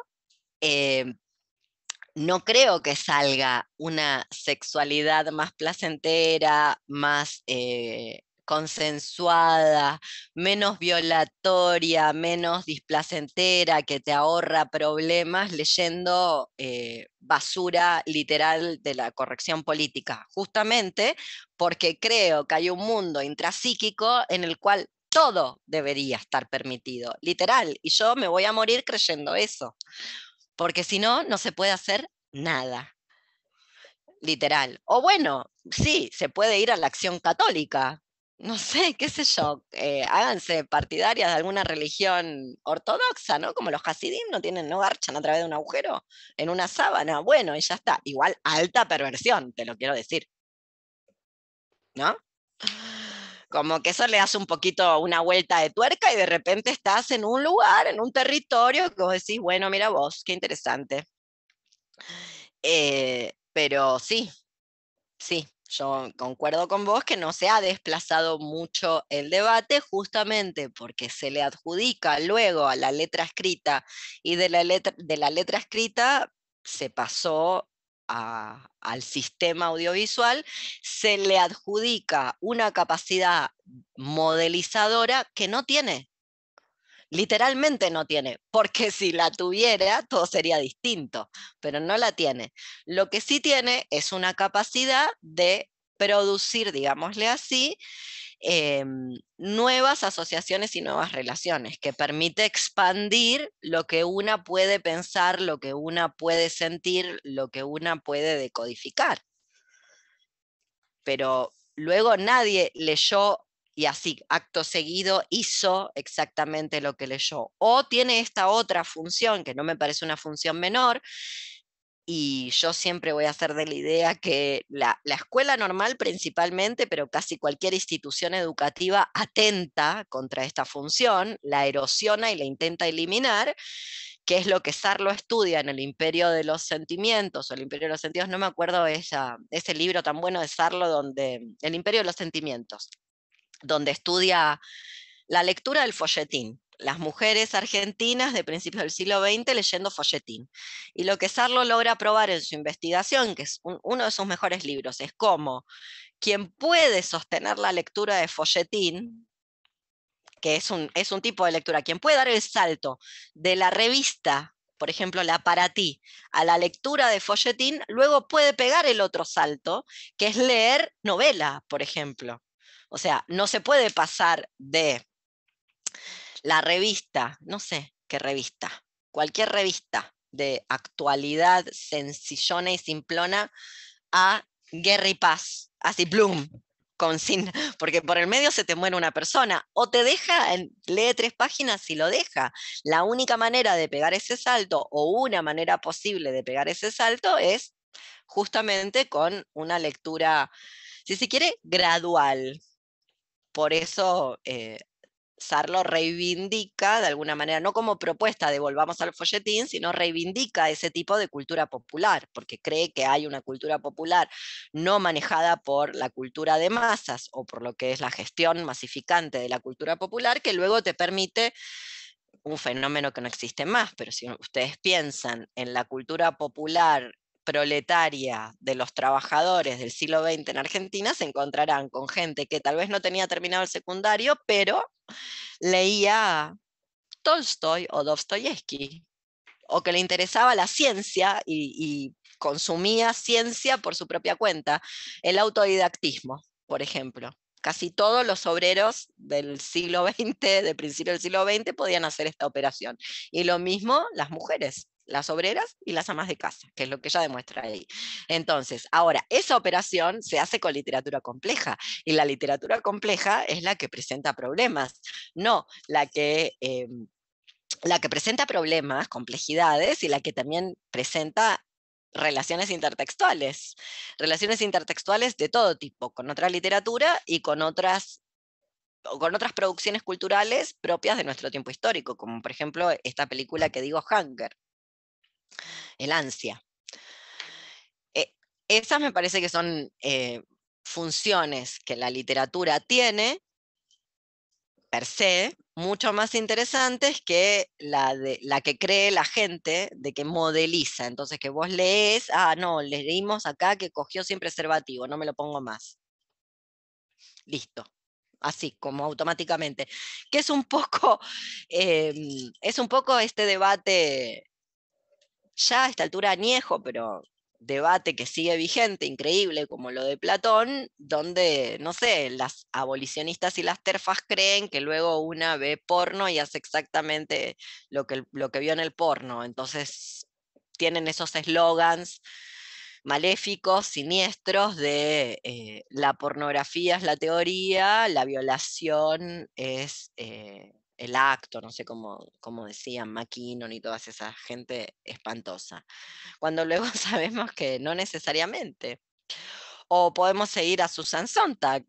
no creo que salga una sexualidad más placentera, más consensuada, menos violatoria, menos displacentera, que te ahorra problemas leyendo basura literal de la corrección política, justamente porque creo que hay un mundo intrapsíquico en el cual todo debería estar permitido, literal, y yo me voy a morir creyendo eso, porque si no, no se puede hacer nada. Literal. O bueno, sí, se puede ir a la acción católica. No sé, qué sé yo. Háganse partidarias de alguna religión ortodoxa, ¿no? Como los hasidim no garchan a través de un agujero en una sábana. Bueno, y ya está. Igual alta perversión, te lo quiero decir. ¿No? Como que eso le hace un poquito una vuelta de tuerca y de repente estás en un lugar, en un territorio que vos decís, bueno, mira vos, qué interesante. Pero sí, yo concuerdo con vos que no se ha desplazado mucho el debate justamente porque se le adjudica luego a la letra escrita y de la letra escrita se pasó al sistema audiovisual, se le adjudica una capacidad modelizadora que no tiene. Literalmente no tiene, porque si la tuviera todo sería distinto, pero no la tiene. Lo que sí tiene es una capacidad de producir, digámosle así, nuevas asociaciones y nuevas relaciones, que permite expandir lo que una puede pensar, lo que una puede sentir, lo que una puede decodificar. Pero luego nadie leyó y así, acto seguido, hizo exactamente lo que leyó. O tiene esta otra función, que no me parece una función menor, y yo siempre voy a ser de la idea que la escuela normal principalmente, pero casi cualquier institución educativa atenta contra esta función, la erosiona y la intenta eliminar, que es lo que Sarlo estudia en El Imperio de los Sentimientos, o El Imperio de los Sentidos, no me acuerdo ese libro tan bueno de Sarlo, El Imperio de los Sentimientos, donde estudia la lectura del folletín, las mujeres argentinas de principios del siglo XX leyendo folletín. Y lo que Sarlo logra probar en su investigación, que es uno de sus mejores libros, es cómo quien puede sostener la lectura de folletín, que es un tipo de lectura, quien puede dar el salto de la revista, por ejemplo, la Para Ti, a la lectura de folletín, luego puede pegar el otro salto, que es leer novela, por ejemplo. O sea, no se puede pasar de la revista, no sé qué revista, cualquier revista de actualidad sencillona y simplona a Guerra y Paz, así, plum, porque por el medio se te muere una persona, o te deja, lee 3 páginas y lo deja. La única manera de pegar ese salto, o una manera posible de pegar ese salto, es justamente con una lectura, si se quiere, gradual. Por eso Sarlo reivindica de alguna manera, no como propuesta de volvamos al folletín, sino reivindica ese tipo de cultura popular, porque cree que hay una cultura popular no manejada por la cultura de masas o por lo que es la gestión masificante de la cultura popular, que luego te permite un fenómeno que no existe más, pero si ustedes piensan en la cultura popular proletaria de los trabajadores del siglo XX en Argentina, se encontrarán con gente que tal vez no tenía terminado el secundario, pero leía Tolstoy o Dostoyevsky, o que le interesaba la ciencia y consumía ciencia por su propia cuenta, el autodidactismo, por ejemplo. Casi todos los obreros del siglo XX, de principio del siglo XX, podían hacer esta operación. Y lo mismo las mujeres, las obreras y las amas de casa, que es lo que ella demuestra ahí. Entonces, ahora, esa operación se hace con literatura compleja, y la literatura compleja es la que presenta problemas, no la que presenta problemas, complejidades, y la que también presenta relaciones intertextuales de todo tipo, con otra literatura y con otras producciones culturales propias de nuestro tiempo histórico, como por ejemplo esta película que digo, Hunger, El Ansia. Esas me parece que son funciones que la literatura tiene, per se, mucho más interesantes que la que cree la gente, de que modeliza. Entonces que vos lees, no, leímos acá que cogió sin preservativo, no me lo pongo más. Listo. así como automáticamente, que es un poco, este debate ya a esta altura añejo, pero debate que sigue vigente, increíble, como lo de Platón, donde, no sé, las abolicionistas y las terfas creen que luego una ve porno y hace exactamente lo que vio en el porno. Entonces tienen esos eslogans maléficos, siniestros de la pornografía es la teoría, la violación es el acto, no sé cómo decían McKinnon y toda esa gente espantosa, cuando luego sabemos que no necesariamente. O podemos seguir a Susan Sontag,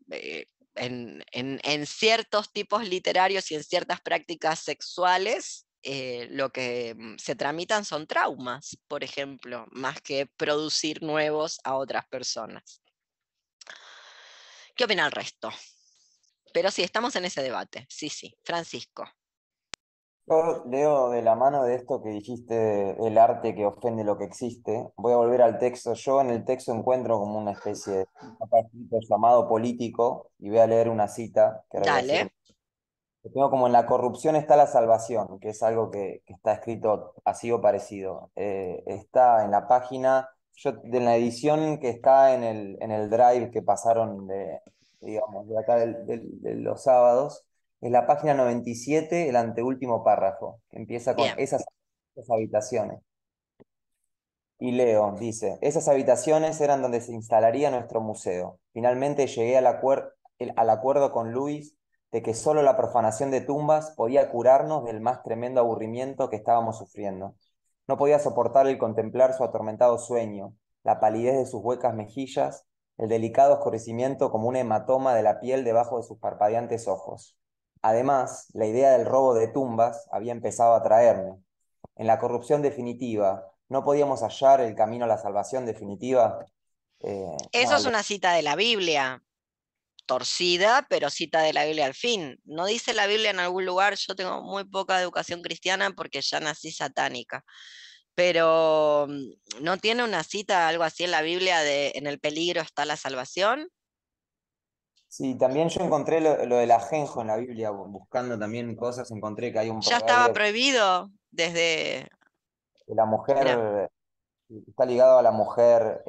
en ciertos tipos literarios y en ciertas prácticas sexuales, lo que se tramitan son traumas, por ejemplo, más que producir nuevos a otras personas. ¿Qué opina el resto? Pero sí, estamos en ese debate. Sí, Francisco. Yo leo de la mano de esto que dijiste, el arte que ofende lo que existe. Voy a volver al texto. Yo en el texto encuentro como una especie de llamado político, y voy a leer una cita que ahora voy a decir. Dale. Tengo como en la corrupción está la salvación, que es algo que está escrito así o parecido. Está en la página, de la edición que está en el drive que pasaron digamos, de acá de los sábados, es la página 97, el anteúltimo párrafo, que empieza con Bien. esas habitaciones. Y leo, dice, esas habitaciones eran donde se instalaría nuestro museo. Finalmente llegué al acuerdo con Luis de que solo la profanación de tumbas podía curarnos del más tremendo aburrimiento que estábamos sufriendo. No podía soportar el contemplar su atormentado sueño, la palidez de sus huecas mejillas, el delicado oscurecimiento como un hematoma de la piel debajo de sus parpadeantes ojos. Además, la idea del robo de tumbas había empezado a atraerme. En la corrupción definitiva, ¿no podíamos hallar el camino a la salvación definitiva? Eso es una cita de la Biblia, torcida, pero cita de la Biblia al fin. ¿No dice la Biblia en algún lugar? Yo tengo muy poca educación cristiana porque ya nací satánica, pero ¿no tiene una cita, algo así en la Biblia de en el peligro está la salvación? Sí, también yo encontré lo del ajenjo en la Biblia, buscando también cosas, encontré que hay un Ya estaba proverbio prohibido desde... que la Mirá. mujer está ligado a la mujer,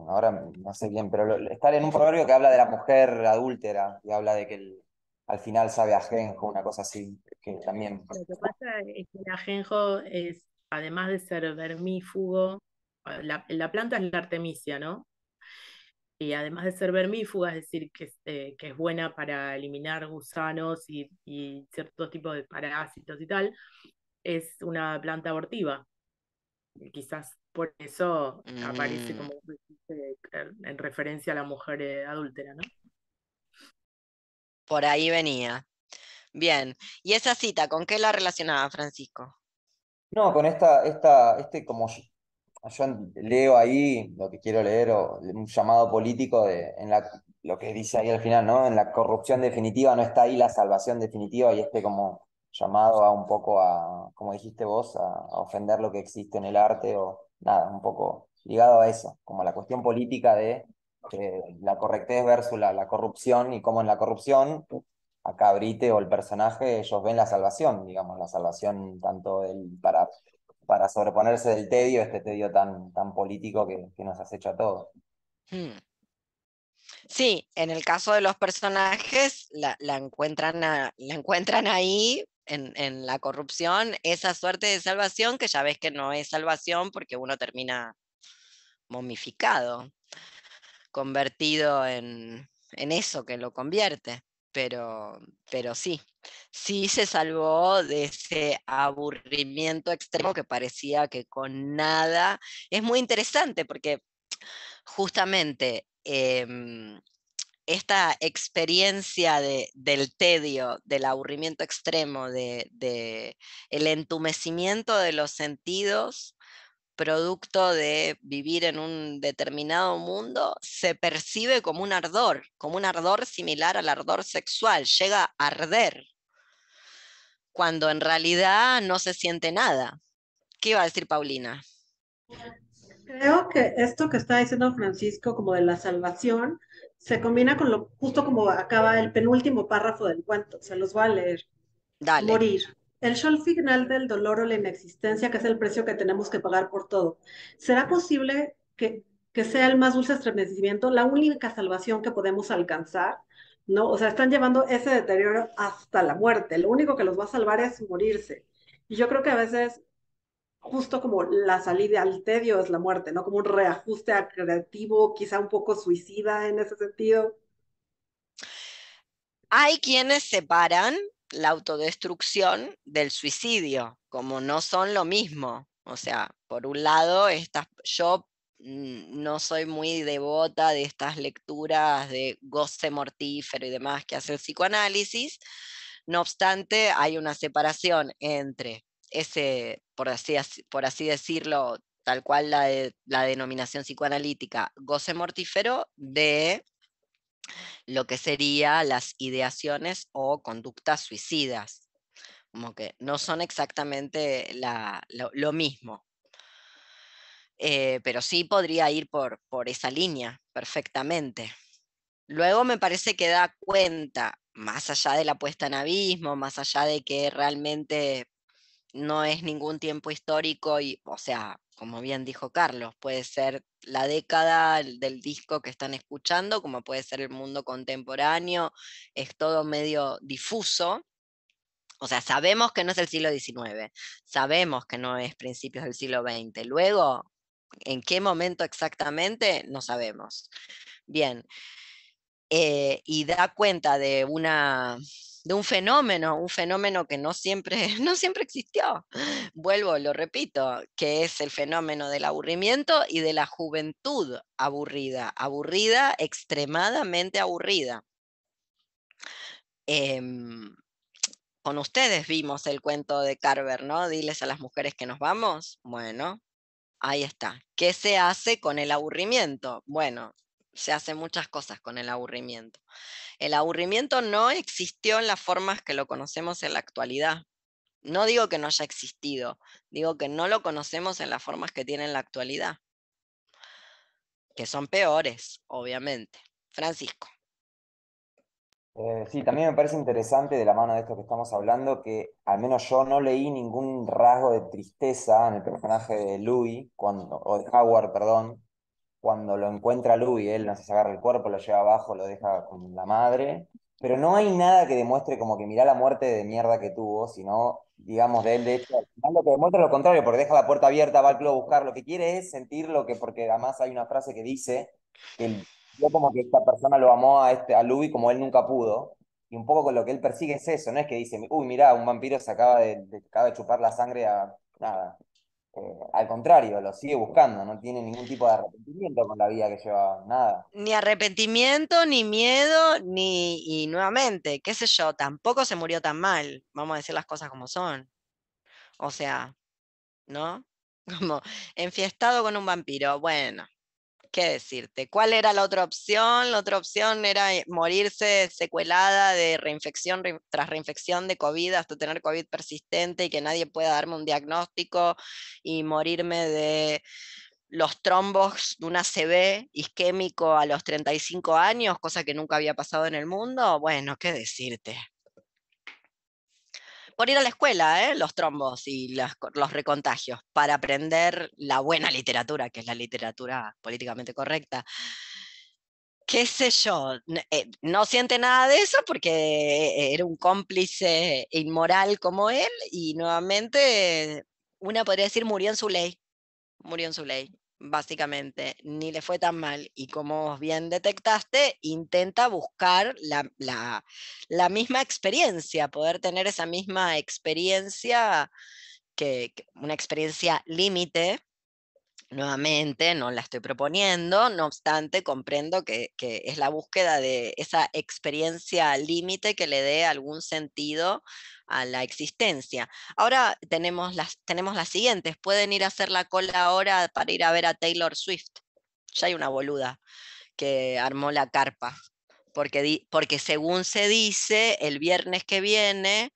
ahora no sé bien, pero está en un proverbio que habla de la mujer adúltera y habla de que al final sabe a ajenjo, una cosa así, que también. Lo que pasa es que el ajenjo es, además de ser vermífugo, la planta es la artemisia, ¿no? Y además de ser vermífuga, es decir, que es buena para eliminar gusanos y cierto tipo de parásitos y tal, es una planta abortiva. Y quizás por eso aparece como en referencia a la mujer adúltera, ¿no? Por ahí venía. Bien. ¿Y esa cita con qué la relacionaba, Francisco? No, con como yo leo ahí lo que quiero leer, o un llamado político lo que dice ahí al final, ¿no? En la corrupción definitiva no está ahí la salvación definitiva, y como llamado a un poco como dijiste vos, a ofender lo que existe en el arte, o nada, un poco ligado a eso, como la cuestión política de la correctez versus la corrupción, y cómo en la corrupción acá Brite o el personaje, ellos ven la salvación, digamos, la salvación tanto para sobreponerse del tedio, este tedio tan político que nos acecha a todos. Sí, en el caso de los personajes, la encuentran ahí en la corrupción, esa suerte de salvación que ya ves que no es salvación porque uno termina momificado, convertido en eso que lo convierte. Pero sí se salvó de ese aburrimiento extremo que parecía que con nada. Es muy interesante porque justamente esta experiencia del tedio, del aburrimiento extremo, el entumecimiento de los sentidos, producto de vivir en un determinado mundo, se percibe como un ardor similar al ardor sexual, llega a arder, cuando en realidad no se siente nada. ¿Qué iba a decir Paulina? Creo que esto que está diciendo Francisco, como de la salvación, se combina con lo justo como acaba el penúltimo párrafo del cuento. Se los voy a leer. Dale. Morir. El show final del dolor o la inexistencia, que es el precio que tenemos que pagar por todo. ¿Será posible que sea el más dulce estremecimiento la única salvación que podemos alcanzar? ¿No? O sea, están llevando ese deterioro hasta la muerte. Lo único que los va a salvar es morirse. Y yo creo que a veces justo como la salida al tedio es la muerte, ¿no? Como un reajuste creativo, quizá un poco suicida en ese sentido. Hay quienes separan la autodestrucción del suicidio, como no son lo mismo. O sea, por un lado, yo no soy muy devota de estas lecturas de goce mortífero y demás que hace el psicoanálisis. No obstante, hay una separación entre ese, por así decirlo, tal cual la denominación psicoanalítica, goce mortífero, de lo que serían las ideaciones o conductas suicidas, como que no son exactamente lo mismo. Pero sí podría ir por esa línea perfectamente. Luego me parece que da cuenta, más allá de la puesta en abismo, más allá de que realmente no es ningún tiempo histórico, y, o sea, como bien dijo Carlos, puede ser la década del disco que están escuchando, como puede ser el mundo contemporáneo, es todo medio difuso. O sea, sabemos que no es el siglo XIX, sabemos que no es principios del siglo XX. Luego, ¿en qué momento exactamente? No sabemos. Bien, y da cuenta de un fenómeno que no siempre, no siempre existió. Vuelvo, lo repito, que es el fenómeno del aburrimiento y de la juventud aburrida, extremadamente aburrida. Con ustedes vimos el cuento de Carver, ¿no? Diles a las mujeres que nos vamos. Bueno, ahí está. ¿Qué se hace con el aburrimiento? Bueno, se hacen muchas cosas con el aburrimiento. El aburrimiento no existió en las formas que lo conocemos en la actualidad. No digo que no haya existido, digo que no lo conocemos en las formas que tiene en la actualidad, que son peores, obviamente. Francisco. Sí, también me parece interesante de la mano de esto que estamos hablando, que al menos yo no leí ningún rasgo de tristeza en el personaje de Louis, o de Howard, perdón, cuando lo encuentra Louis, él no sé, se agarra el cuerpo, lo lleva abajo, lo deja con la madre, pero no hay nada que demuestre como que mirá la muerte de mierda que tuvo, sino, digamos, de él, de hecho, al final lo que demuestra es lo contrario, porque deja la puerta abierta, va al club a buscar, lo que quiere es sentir lo que, porque además hay una frase que dice que yo como que esta persona lo amó a Louis como él nunca pudo, y un poco con lo que él persigue es eso, no es que dice, uy, mirá, un vampiro se acaba de chupar la sangre a nada. Al contrario, lo sigue buscando, no tiene ningún tipo de arrepentimiento con la vida que lleva, nada. Ni arrepentimiento, ni miedo, y nuevamente, qué sé yo, tampoco se murió tan mal, vamos a decir las cosas como son. O sea, ¿no? Como enfiestado con un vampiro. Bueno, ¿qué decirte? ¿Cuál era la otra opción? La otra opción era morirse secuelada de reinfección tras reinfección de COVID hasta tener COVID persistente y que nadie pueda darme un diagnóstico y morirme de los trombos de un ACV isquémico a los 35 años, cosa que nunca había pasado en el mundo. Bueno, ¿qué decirte? Por ir a la escuela, los trombos y los recontagios, para aprender la buena literatura, que es la literatura políticamente correcta. Qué sé yo, no siente nada de eso porque era un cómplice inmoral como él y nuevamente una podría decir murió en su ley, básicamente, ni le fue tan mal. Y como bien detectaste, intenta buscar la misma experiencia, poder tener esa misma experiencia, una experiencia límite. Nuevamente, no la estoy proponiendo, no obstante, comprendo que es la búsqueda de esa experiencia límite que le dé algún sentido a la existencia. Ahora tenemos las siguientes, pueden ir a hacer la cola ahora para ir a ver a Taylor Swift. Ya hay una boluda que armó la carpa, porque según se dice, el viernes que viene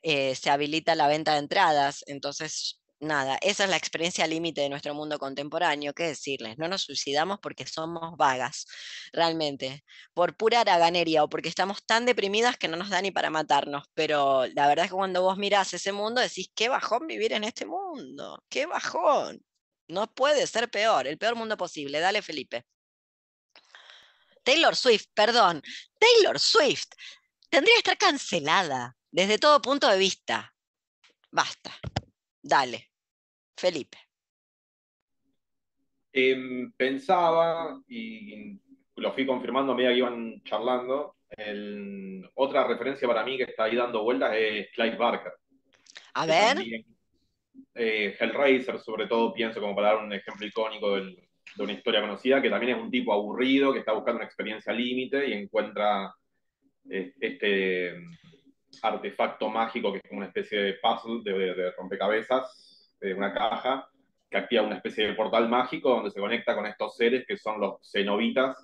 se habilita la venta de entradas, entonces nada, esa es la experiencia límite de nuestro mundo contemporáneo. ¿Qué decirles? No nos suicidamos porque somos vagas, realmente, por pura haraganería o porque estamos tan deprimidas que no nos da ni para matarnos. Pero la verdad es que cuando vos mirás ese mundo decís, qué bajón vivir en este mundo, qué bajón. No puede ser peor, el peor mundo posible. Dale, Felipe. Taylor Swift, perdón. Taylor Swift tendría que estar cancelada desde todo punto de vista. Basta. Dale, Felipe. Pensaba, y lo fui confirmando a medida que iban charlando, otra referencia para mí que está ahí dando vueltas es Clive Barker, A que ver. también, Hellraiser sobre todo, pienso como para dar un ejemplo icónico de una historia conocida, que también es un tipo aburrido, que está buscando una experiencia límite y encuentra este artefacto mágico que es como una especie de puzzle, de rompecabezas, de una caja, que activa una especie de portal mágico donde se conecta con estos seres que son los cenobitas,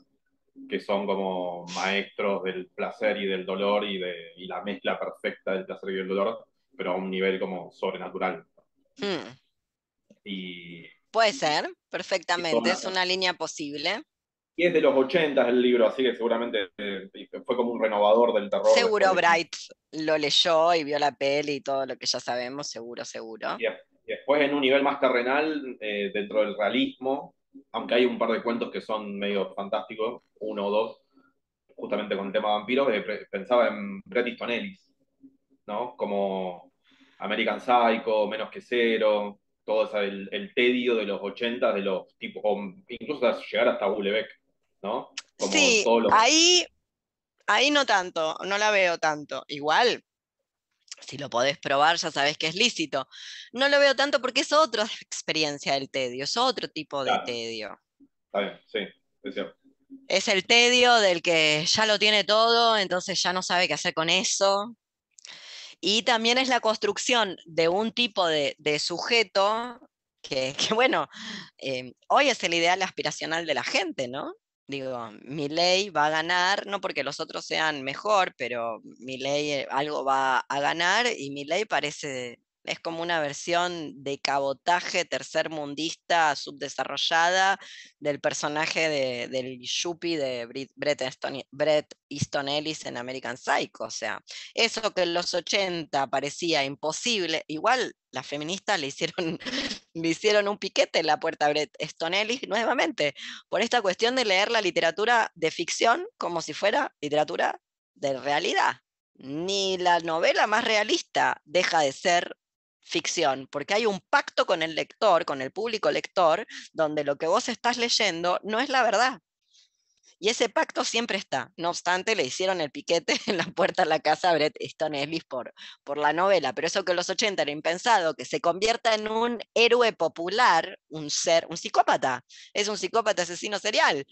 que son como maestros del placer y del dolor y la mezcla perfecta del placer y del dolor, pero a un nivel como sobrenatural. Y, Puede ser, y perfectamente, es una línea posible. y es de los 80 el libro, así que seguramente fue como un renovador del terror. Seguro Bright lo leyó y vio la peli y todo lo que ya sabemos, seguro, seguro. Y después en un nivel más terrenal, dentro del realismo, aunque hay un par de cuentos que son medio fantásticos, uno o dos, justamente con el tema vampiros, pensaba en Bret Easton Ellis, ¿no? Como American Psycho, Menos que Cero, todo el tedio de los 80, de los tipos, o incluso hasta llegar hasta Bulebeck, ¿no? Como Sí, todos los... ahí no tanto, no la veo tanto. Igual, si lo podés probar, ya sabés que es lícito. No lo veo tanto porque es otra experiencia del tedio, es otro tipo de Claro, tedio. está bien, sí, es cierto. Es el tedio del que ya lo tiene todo, entonces ya no sabe qué hacer con eso. Y también es la construcción de un tipo de sujeto que, bueno, hoy es el ideal aspiracional de la gente, ¿no? Digo, Milei va a ganar, no porque los otros sean mejor, pero Milei algo va a ganar y Milei parece, es como una versión de cabotaje tercermundista subdesarrollada del personaje del Yuppie de Bret Easton Ellis en American Psycho. O sea, eso que en los 80 parecía imposible, igual las feministas le hicieron un piquete en la puerta a Bret Easton Ellis nuevamente, por esta cuestión de leer la literatura de ficción como si fuera literatura de realidad. Ni la novela más realista deja de ser ficción, porque hay un pacto con el lector, con el público lector, donde lo que vos estás leyendo no es la verdad. Y ese pacto siempre está. No obstante, le hicieron el piquete en la puerta de la casa a Bret Easton Ellis por la novela. Pero eso que en los 80 era impensado, que se convierta en un héroe popular, un psicópata. Es un psicópata asesino serial.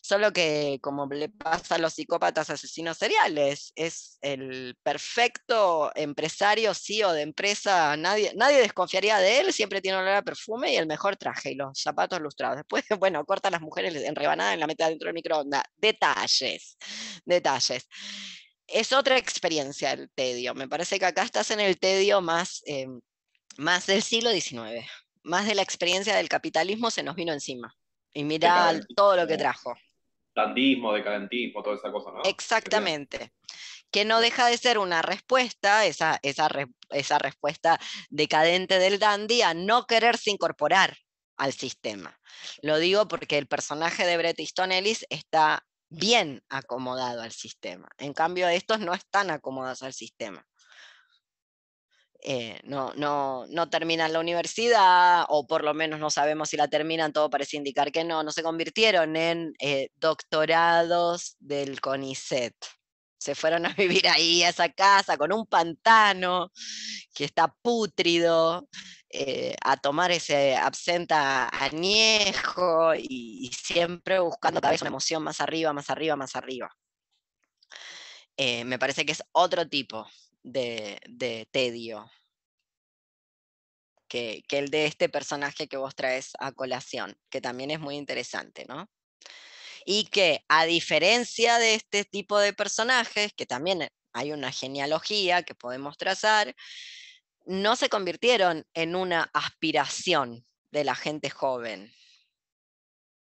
Solo que, como le pasa a los psicópatas asesinos seriales, es el perfecto empresario, CEO de empresa. Nadie desconfiaría de él, siempre tiene olor a perfume y el mejor traje y los zapatos lustrados. Después, bueno, corta a las mujeres en rebanada y la mete dentro del microondas. Detalles, detalles. Es otra experiencia el tedio. Me parece que acá estás en el tedio más del siglo XIX. Más de la experiencia del capitalismo se nos vino encima. Y mirá todo lo que trajo. Dandismo, decadentismo, toda esa cosa, ¿no? Exactamente. Que no deja de ser una respuesta, esa respuesta decadente del dandy a no quererse incorporar al sistema. Lo digo porque el personaje de Bret Easton Ellis está bien acomodado al sistema. En cambio, estos no están acomodados al sistema. No terminan la universidad, o por lo menos no sabemos si la terminan, todo parece indicar que no se convirtieron en doctorados del CONICET. Se fueron a vivir ahí a esa casa con un pantano que está pútrido, a tomar ese absenta añejo y siempre buscando cada vez una emoción más arriba, más arriba, más arriba. Me parece que es otro tipo de tedio que el de este personaje que vos traes a colación, que también es muy interesante, ¿no? Y que a diferencia de este tipo de personajes, que también hay una genealogía que podemos trazar, no se convirtieron en una aspiración de la gente joven.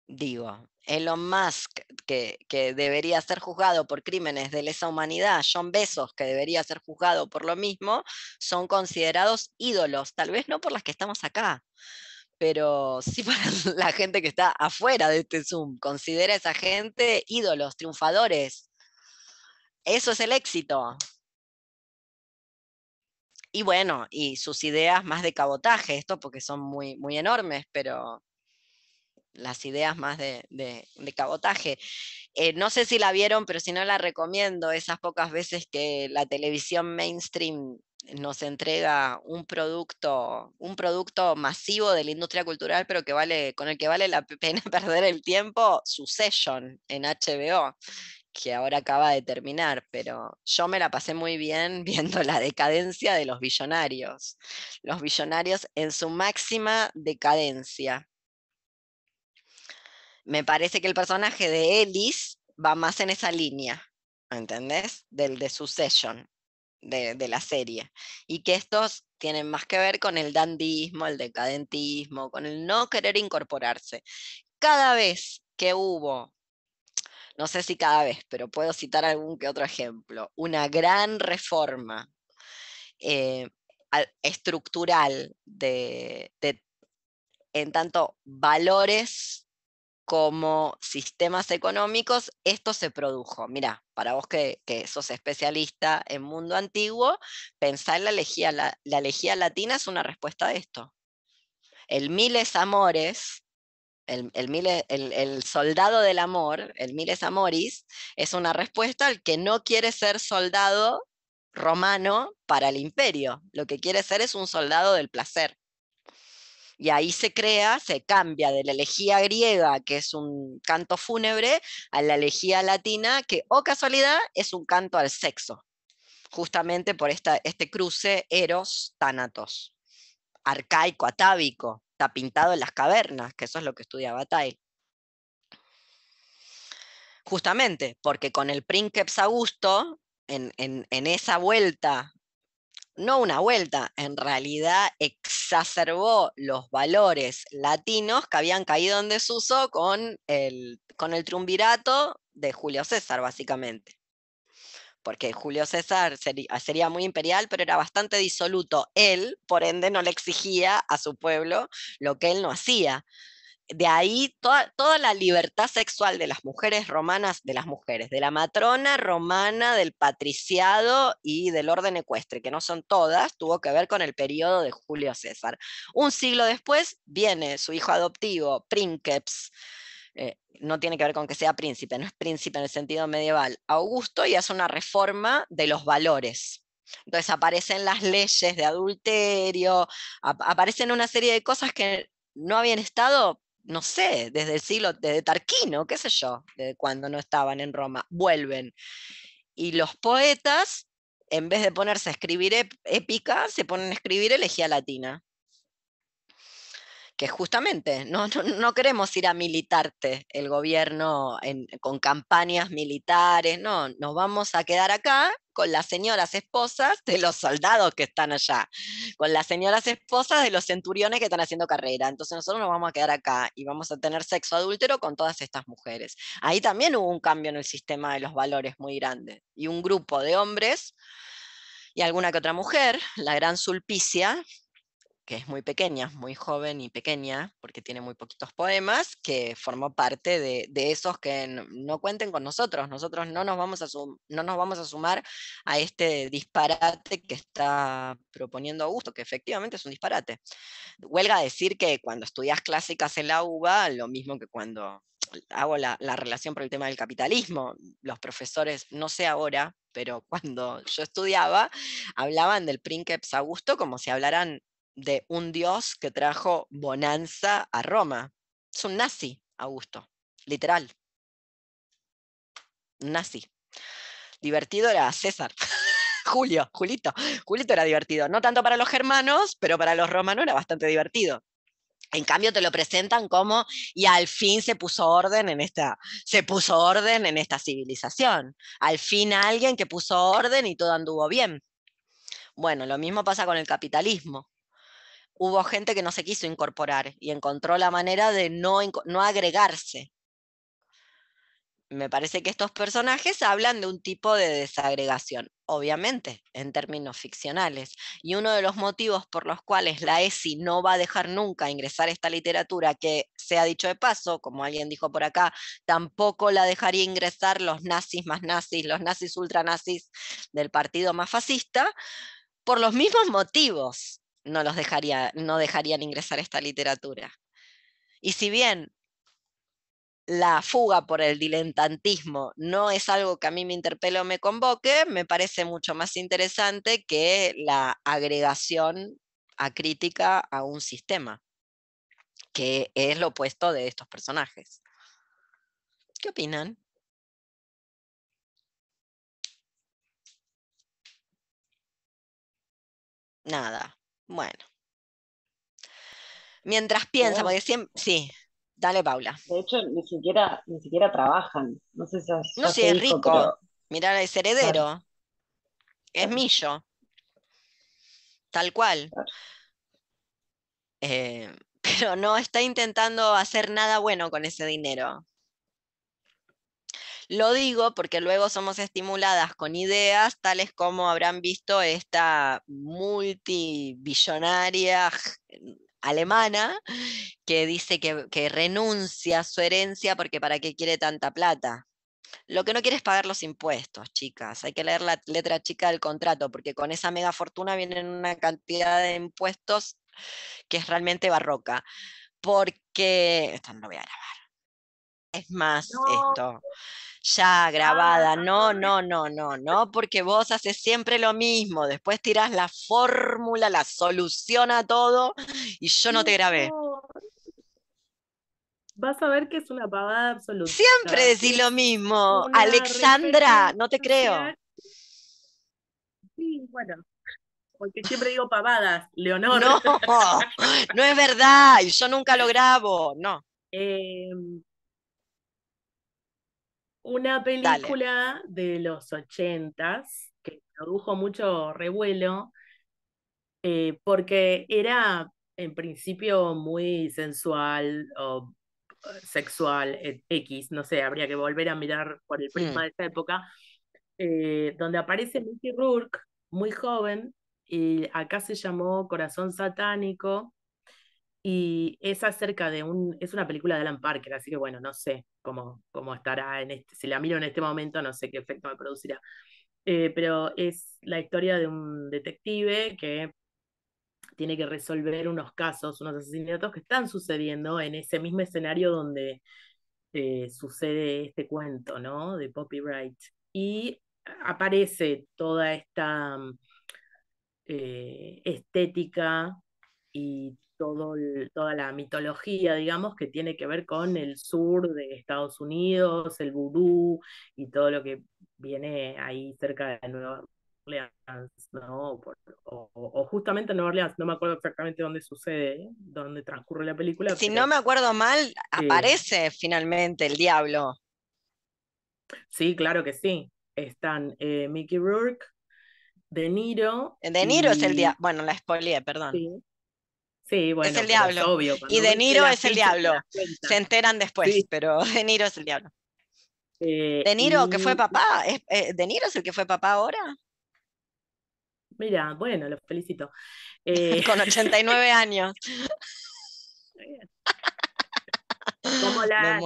Digo, Elon Musk, que debería ser juzgado por crímenes de lesa humanidad, John Bezos, que debería ser juzgado por lo mismo, son considerados ídolos, tal vez no por las que estamos acá, pero sí para la gente que está afuera de este Zoom. Considera a esa gente ídolos, triunfadores. Eso es el éxito. Y bueno, y sus ideas más de cabotaje, esto porque son muy, muy enormes, pero las ideas más de cabotaje. No sé si la vieron, pero si no la recomiendo, esas pocas veces que la televisión mainstream nos entrega un producto masivo de la industria cultural, pero con el que vale la pena perder el tiempo, Succession en HBO, que ahora acaba de terminar, pero yo me la pasé muy bien viendo la decadencia de los billonarios en su máxima decadencia. Me parece que el personaje de Ellis va más en esa línea, ¿entendés? Del de Succession, de la serie. Y que estos tienen más que ver con el dandismo, el decadentismo, con el no querer incorporarse. Cada vez que hubo, no sé si cada vez, pero puedo citar algún que otro ejemplo, una gran reforma estructural en tanto valores como sistemas económicos, esto se produjo. Mirá, para vos que sos especialista en mundo antiguo, pensá en la elegía latina es una respuesta a esto. El Miles Amores, el soldado del amor, el Miles Amoris, es una respuesta al que no quiere ser soldado romano para el imperio. Lo que quiere ser es un soldado del placer. Y ahí se cambia de la elegía griega, que es un canto fúnebre, a la elegía latina, que, oh casualidad, es un canto al sexo, justamente por este cruce Eros-Tánatos, arcaico, atávico, está pintado en las cavernas, que eso es lo que estudia Bataille. Justamente, porque con el Princeps Augusto, en esa vuelta, no una vuelta, en realidad exacerbó los valores latinos que habían caído en desuso con el triunvirato de Julio César, básicamente. Porque Julio César sería muy imperial, pero era bastante disoluto. Él, por ende, no le exigía a su pueblo lo que él no hacía. De ahí toda la libertad sexual de las mujeres romanas, de la matrona romana, del patriciado y del orden ecuestre, que no son todas, tuvo que ver con el periodo de Julio César. Un siglo después viene su hijo adoptivo, Princeps, no tiene que ver con que sea príncipe, no es príncipe en el sentido medieval, Augusto, y hace una reforma de los valores. Entonces aparecen las leyes de adulterio, aparecen una serie de cosas que no habían estado, no sé, desde Tarquino, qué sé yo, desde cuando no estaban en Roma, vuelven. Y los poetas, en vez de ponerse a escribir épica, se ponen a escribir elegía latina. Que justamente no queremos ir a militarte el gobierno con campañas militares, no, nos vamos a quedar acá con las señoras esposas de los soldados que están allá, con las señoras esposas de los centuriones que están haciendo carrera. Entonces nosotros nos vamos a quedar acá y vamos a tener sexo adúltero con todas estas mujeres. Ahí también hubo un cambio en el sistema de los valores muy grande. Y un grupo de hombres y alguna que otra mujer, la gran Sulpicia, que es muy pequeña, muy joven y pequeña, porque tiene muy poquitos poemas, que formó parte de esos que no cuenten con nosotros. Nosotros no nos vamos a sumar a este disparate que está proponiendo Augusto, que efectivamente es un disparate. Huelga decir que cuando estudias clásicas en la UBA, lo mismo que cuando hago la relación por el tema del capitalismo, los profesores, no sé ahora, pero cuando yo estudiaba, hablaban del Princeps Augusto como si hablaran de un dios que trajo bonanza a Roma. Es un nazi, Augusto, literal. Un nazi. Divertido era César. Julito era divertido. No tanto para los germanos, pero para los romanos era bastante divertido. En cambio te lo presentan como, y al fin se puso orden en esta civilización. Al fin alguien que puso orden y todo anduvo bien. Bueno, lo mismo pasa con el capitalismo. Hubo gente que no se quiso incorporar y encontró la manera de no agregarse. Me parece que estos personajes hablan de un tipo de desagregación, obviamente, en términos ficcionales. Y uno de los motivos por los cuales la ESI no va a dejar nunca ingresar esta literatura, que sea dicho de paso, como alguien dijo por acá, tampoco la dejaría ingresar los nazis más nazis, los nazis ultranazis del partido más fascista, por los mismos motivos no dejarían ingresar esta literatura. Y si bien la fuga por el diletantismo no es algo que a mí me interpele o me convoque, me parece mucho más interesante que la agregación acrítica a un sistema, que es lo opuesto de estos personajes. ¿Qué opinan? Nada. Bueno. Mientras piensa, porque siempre... Sí, dale, Paula. De hecho, ni siquiera trabajan. No sé si No, ya si se es dijo, rico. pero Mirá, es heredero. Es claro, millo. Tal cual. claro. Pero no está intentando hacer nada bueno con ese dinero. Lo digo porque luego somos estimuladas con ideas tales como habrán visto esta multibillonaria alemana que dice que renuncia a su herencia porque para qué quiere tanta plata. Lo que no quiere es pagar los impuestos, chicas. Hay que leer la letra chica del contrato, porque con esa mega fortuna vienen una cantidad de impuestos que es realmente barroca. Porque, esto no lo voy a grabar. Es más, No, esto, ya grabada, no, porque vos haces siempre lo mismo, después tirás la fórmula, la solución a todo, y yo no te grabé. no. Vas a ver que es una pavada absoluta. Siempre decís Es lo mismo. una Alexandra, no te creo. referencia. Sí, bueno, porque siempre digo pavadas, Leonor. No, no es verdad, y yo nunca lo grabo, no. Una Dale. película de los 80s que produjo mucho revuelo porque era en principio muy sensual o sexual, X, no sé, habría que volver a mirar por el prisma de esa época, donde aparece Mickey Rourke, muy joven, y acá se llamó Corazón Satánico, y es acerca de es una película de Alan Parker, así que bueno, no sé cómo estará si la miro en este momento, no sé qué efecto me producirá. Pero es la historia de un detective que tiene que resolver unos casos, unos asesinatos que están sucediendo en ese mismo escenario donde sucede este cuento, ¿no? De Poppy Wright. Y aparece toda esta estética y toda la mitología, digamos, que tiene que ver con el sur de Estados Unidos, el vudú y todo lo que viene ahí cerca de Nueva Orleans, ¿no? O justamente en Nueva Orleans, no me acuerdo exactamente dónde sucede, dónde transcurre la película, Si pero no me acuerdo mal, aparece finalmente el diablo. sí, claro que sí. Están Mickey Rourke, De Niro. De Niro es el diablo. Bueno, la spoileé, perdón. Sí, bueno, es el pero diablo. es obvio. Y De Niro es el diablo. Se enteran después, Sí. pero De Niro es el diablo. De Niro, que fue papá. ¿De Niro es el que fue papá ahora? Mira, bueno, lo felicito. Con 89 años. Como la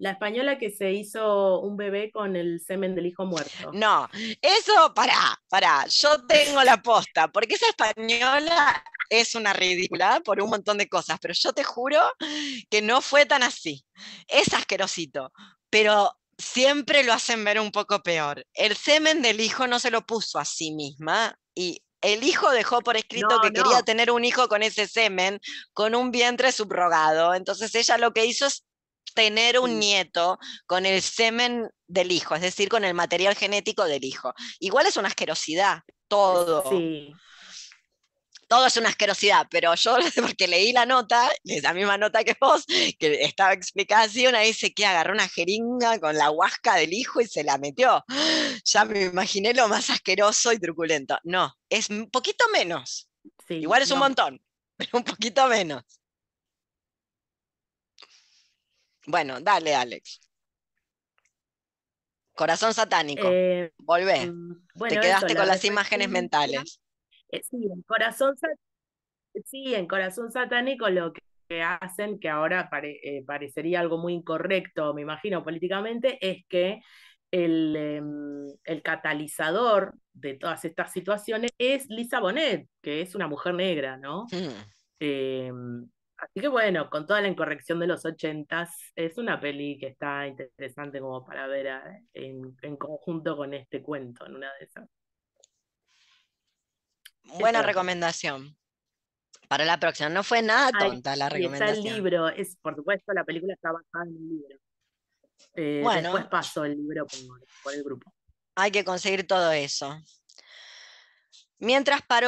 española que se hizo un bebé con el semen del hijo muerto. No, eso, pará, yo tengo la posta, porque esa española es una ridícula por un montón de cosas, pero yo te juro que no fue tan así. Es asquerosito, pero siempre lo hacen ver un poco peor. El semen del hijo no se lo puso a sí misma y el hijo dejó por escrito que quería tener un hijo con ese semen, con un vientre subrogado. Entonces ella lo que hizo es tener un nieto con el semen del hijo, es decir, con el material genético del hijo. Igual es una asquerosidad, todo. Sí. todo es una asquerosidad, pero yo, porque leí la nota, la misma nota que vos, que estaba explicada así, una dice que agarró una jeringa con la huasca del hijo y se la metió. Ya me imaginé lo más asqueroso y truculento. No, es un poquito menos. Sí, Igual es un no. montón, pero un poquito menos. Bueno, dale, Alex. Corazón satánico. Volvé. Te Bueno, quedaste eso, la con las imágenes referencia. mentales. Sí, en Corazón Satánico lo que hacen, que ahora parecería algo muy incorrecto, me imagino, políticamente, es que el catalizador de todas estas situaciones es Lisa Bonet, que es una mujer negra, ¿no? Así que bueno, con toda la incorrección de los 80s, es una peli que está interesante como para ver en conjunto con este cuento, en una de esas. Buena Eso. recomendación. Para la próxima, no fue nada Ay, tonta la y está el recomendación. libro, por supuesto, la película está basada en un libro. Bueno, Después paso el libro por el grupo. hay que conseguir todo eso. Mientras paro